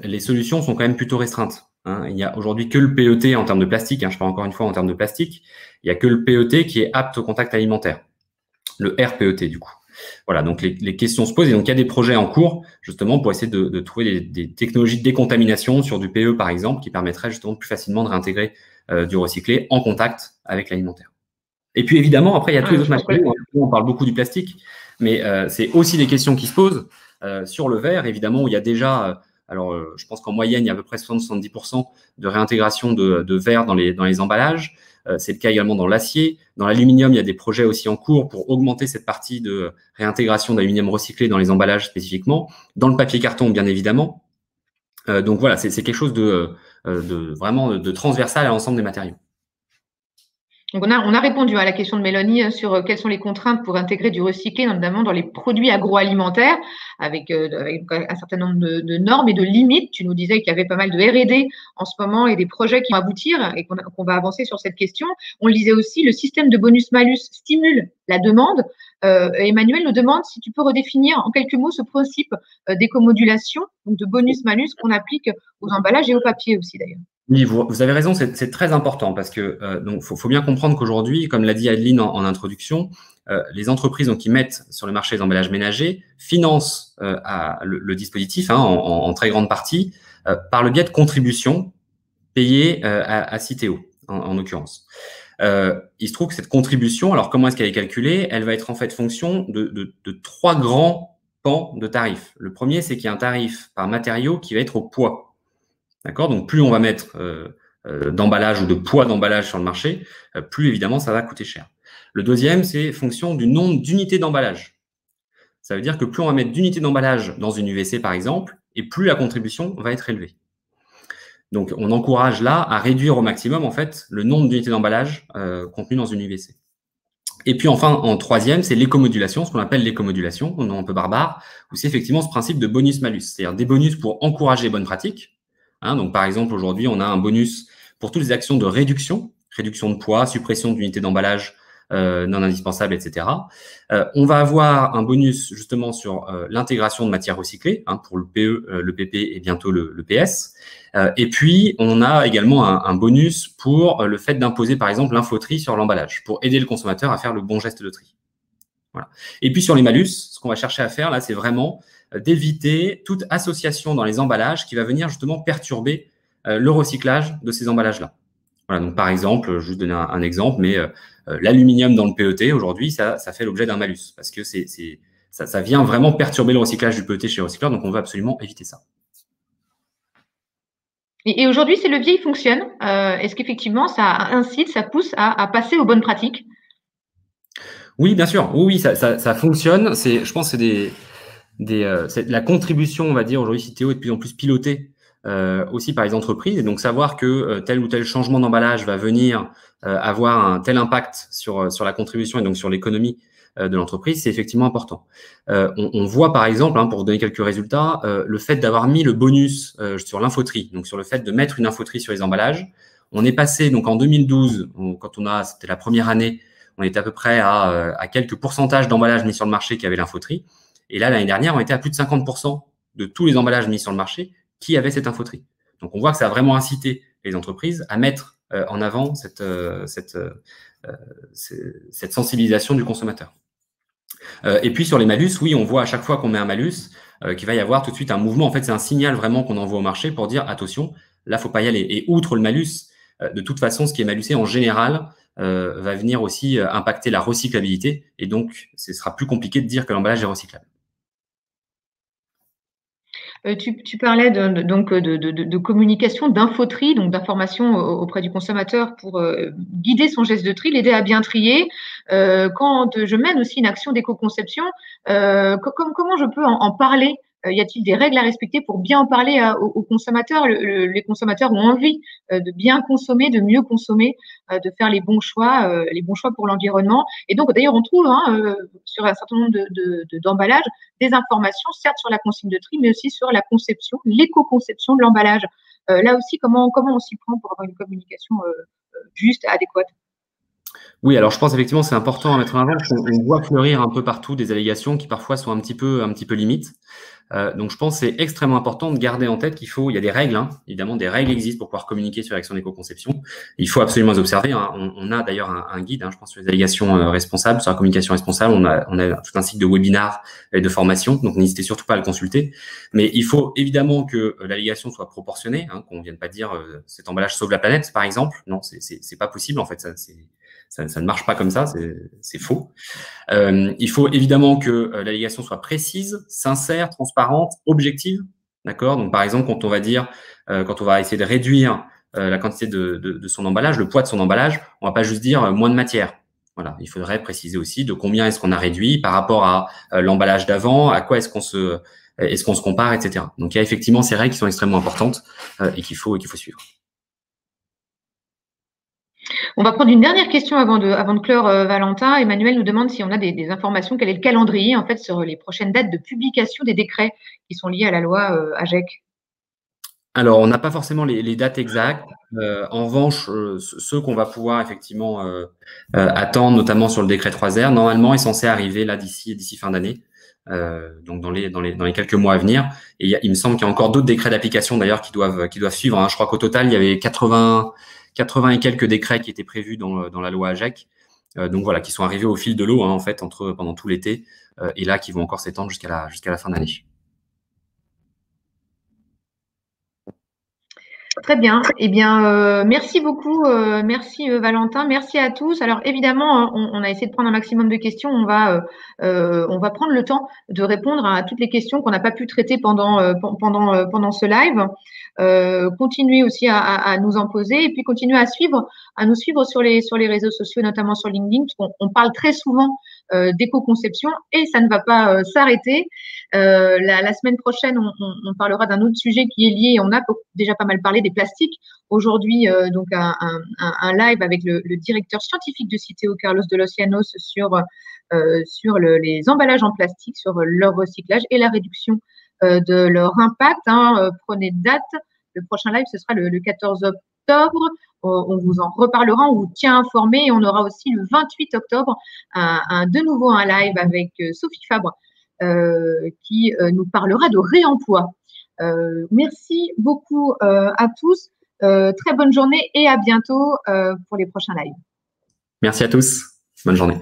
Speaker 2: les solutions sont quand même plutôt restreintes. Hein. Il n'y a aujourd'hui que le PET en termes de plastique, je parle encore une fois en termes de plastique, il n'y a que le PET qui est apte au contact alimentaire, le RPET du coup. Voilà, donc les questions se posent et donc il y a des projets en cours justement pour essayer de trouver des technologies de décontamination sur du PE par exemple qui permettraient justement plus facilement de réintégrer du recyclé en contact avec l'alimentaire. Et puis évidemment, après, il y a tous les autres matériaux. On parle beaucoup du plastique, mais c'est aussi des questions qui se posent sur le verre, évidemment, où il y a déjà, je pense qu'en moyenne, il y a à peu près 70% de réintégration de verre dans les emballages. C'est le cas également dans l'acier. Dans l'aluminium, il y a des projets aussi en cours pour augmenter cette partie de réintégration d'aluminium recyclé dans les emballages spécifiquement. Dans le papier carton, bien évidemment. Donc voilà, c'est quelque chose de vraiment de transversal à l'ensemble des matériaux.
Speaker 1: Donc, on a répondu à la question de Mélanie sur quelles sont les contraintes pour intégrer du recyclé, notamment dans les produits agroalimentaires, avec un certain nombre de normes et de limites. Tu nous disais qu'il y avait pas mal de R&D en ce moment et des projets qui vont aboutir et qu'on va avancer sur cette question. On le disait aussi, le système de bonus-malus stimule la demande. Emmanuel nous demande si tu peux redéfinir en quelques mots ce principe d'éco-modulation, donc de bonus-malus qu'on applique aux emballages et au papier aussi d'ailleurs.
Speaker 2: Oui, vous avez raison, c'est très important parce que donc faut bien comprendre qu'aujourd'hui, comme l'a dit Adeline en introduction, les entreprises donc, qui mettent sur le marché les emballages ménagers financent le dispositif en très grande partie par le biais de contributions payées à Citeo, en l'occurrence. Il se trouve que cette contribution, alors comment est-ce qu'elle est calculée? Elle va être en fait fonction de trois grands pans de tarifs. Le premier, c'est qu'il y a un tarif par matériau qui va être au poids. D'accord? Donc, plus on va mettre d'emballage ou de poids d'emballage sur le marché, plus évidemment, ça va coûter cher. Le deuxième, c'est fonction du nombre d'unités d'emballage. Ça veut dire que plus on va mettre d'unités d'emballage dans une UVC, par exemple, et plus la contribution va être élevée. Donc, on encourage là à réduire au maximum, en fait, le nombre d'unités d'emballage contenues dans une UVC. Et puis enfin, en troisième, c'est l'éco-modulation, ce qu'on appelle l'éco-modulation, un nom un peu barbare, où c'est effectivement ce principe de bonus-malus, c'est-à-dire des bonus pour encourager les bonnes pratiques. Donc, par exemple, aujourd'hui, on a un bonus pour toutes les actions de réduction de poids, suppression d'unités d'emballage non indispensables, etc. On va avoir un bonus justement sur l'intégration de matières recyclées pour le PE, le PP et bientôt le PS. Et puis, on a également un bonus pour le fait d'imposer, par exemple, l'infotri sur l'emballage, pour aider le consommateur à faire le bon geste de tri. Voilà. Et puis, sur les malus, ce qu'on va chercher à faire, là, c'est vraiment d'éviter toute association dans les emballages qui va venir justement perturber le recyclage de ces emballages-là. Voilà, donc par exemple, je vais vous donner un exemple, mais l'aluminium dans le PET, aujourd'hui, ça fait l'objet d'un malus, parce que ça vient vraiment perturber le recyclage du PET chez les recycleurs, donc on veut absolument éviter ça.
Speaker 1: Et aujourd'hui, ces leviers, ils fonctionnent. Est-ce qu'effectivement, ça incite, ça pousse à passer aux bonnes pratiques?
Speaker 2: Oui, bien sûr. Oui, ça fonctionne. Je pense que c'est la contribution, on va dire, aujourd'hui, Citeo est de plus en plus pilotée aussi par les entreprises. Et donc, savoir que tel ou tel changement d'emballage va venir avoir un tel impact sur la contribution et donc sur l'économie de l'entreprise, c'est effectivement important. On voit par exemple, pour vous donner quelques résultats, le fait d'avoir mis le bonus sur l'infotri, donc sur le fait de mettre une infotri sur les emballages. On est passé donc en 2012, c'était la première année, on était à peu près à quelques pourcentages d'emballages mis sur le marché qui avaient l'infotri. Et là, l'année dernière, on était à plus de 50% de tous les emballages mis sur le marché qui avaient cette infotri. Donc, on voit que ça a vraiment incité les entreprises à mettre en avant cette sensibilisation du consommateur. Et puis, sur les malus, oui, on voit à chaque fois qu'on met un malus qu'il va y avoir tout de suite un mouvement. En fait, c'est un signal vraiment qu'on envoie au marché pour dire, attention, là, il ne faut pas y aller. Et outre le malus, de toute façon, ce qui est malusé en général va venir aussi impacter la recyclabilité. Et donc, ce sera plus compliqué de dire que l'emballage est recyclable.
Speaker 1: Tu parlais de communication, d'infotri, donc d'information auprès du consommateur pour guider son geste de tri, l'aider à bien trier. Quand je mène aussi une action d'éco-conception, comment je peux en parler? Y a-t-il des règles à respecter pour bien en parler aux consommateurs? Les consommateurs ont envie de bien consommer, de mieux consommer, de faire les bons choix pour l'environnement. Et donc, d'ailleurs, on trouve sur un certain nombre d'emballages des informations, certes sur la consigne de tri, mais aussi sur la conception, l'éco-conception de l'emballage. Là aussi, comment on s'y prend pour avoir une communication juste, adéquate?
Speaker 2: Oui, alors je pense effectivement c'est important à mettre en avant. On voit fleurir un peu partout des allégations qui parfois sont un petit peu limites. Donc je pense que c'est extrêmement important de garder en tête il y a des règles, évidemment des règles existent pour pouvoir communiquer sur l'action d'éco-conception. Il faut absolument les observer. On a d'ailleurs un guide, je pense, sur les allégations responsables, sur la communication responsable. On a tout un cycle de webinars et de formation, donc n'hésitez surtout pas à le consulter. Mais il faut évidemment que l'allégation soit proportionnée, qu'on ne vienne pas dire cet emballage sauve la planète, par exemple. Non, c'est pas possible en fait. Ça ne marche pas comme ça, c'est faux. Il faut évidemment que l'allégation soit précise, sincère, transparente, objective. D'accord? Donc, par exemple, quand on va essayer de réduire la quantité de son emballage, le poids de son emballage, on va pas juste dire moins de matière. Voilà, il faudrait préciser aussi de combien est-ce qu'on a réduit par rapport à l'emballage d'avant, à quoi est-ce qu'on se compare, etc. Donc, il y a effectivement ces règles qui sont extrêmement importantes et qu'il faut suivre.
Speaker 1: On va prendre une dernière question avant de clore, Valentin. Emmanuel nous demande si on a des informations, quel est le calendrier en fait sur les prochaines dates de publication des décrets qui sont liés à la loi AGEC.
Speaker 2: Alors, on n'a pas forcément les dates exactes. En revanche, ceux qu'on va pouvoir effectivement attendre, notamment sur le décret 3R, normalement est censé arriver là d'ici fin d'année, donc dans les quelques mois à venir. Et il me semble qu'il y a encore d'autres décrets d'application d'ailleurs qui doivent suivre, hein. Je crois qu'au total, il y avait 80 et quelques décrets qui étaient prévus dans la loi AGEC. Donc voilà, qui sont arrivés au fil de l'eau, hein, en fait, pendant tout l'été, et là qui vont encore s'étendre jusqu'à la fin d'année.
Speaker 1: Très bien. Eh bien, merci beaucoup. Merci Valentin. Merci à tous. Alors évidemment, on a essayé de prendre un maximum de questions. On va prendre le temps de répondre à toutes les questions qu'on n'a pas pu traiter pendant ce live. Continuez aussi à nous en poser et puis continuez à nous suivre sur les réseaux sociaux, notamment sur LinkedIn, parce qu'on parle très souvent d'éco-conception et ça ne va pas s'arrêter. La semaine prochaine, on parlera d'un autre sujet qui est lié. On a déjà pas mal parlé des plastiques. Aujourd'hui, donc un live avec le directeur scientifique de Citeo, Carlos de los Llanos, sur les emballages en plastique, sur leur recyclage et la réduction de leur impact. Prenez date. Le prochain live, ce sera le 14 octobre. On vous en reparlera, on vous tient informé. Et on aura aussi le 28 octobre de nouveau un live avec Sophie Fabre qui nous parlera de réemploi. Merci beaucoup à tous. Très bonne journée et à bientôt pour les prochains lives.
Speaker 2: Merci à tous. Bonne journée.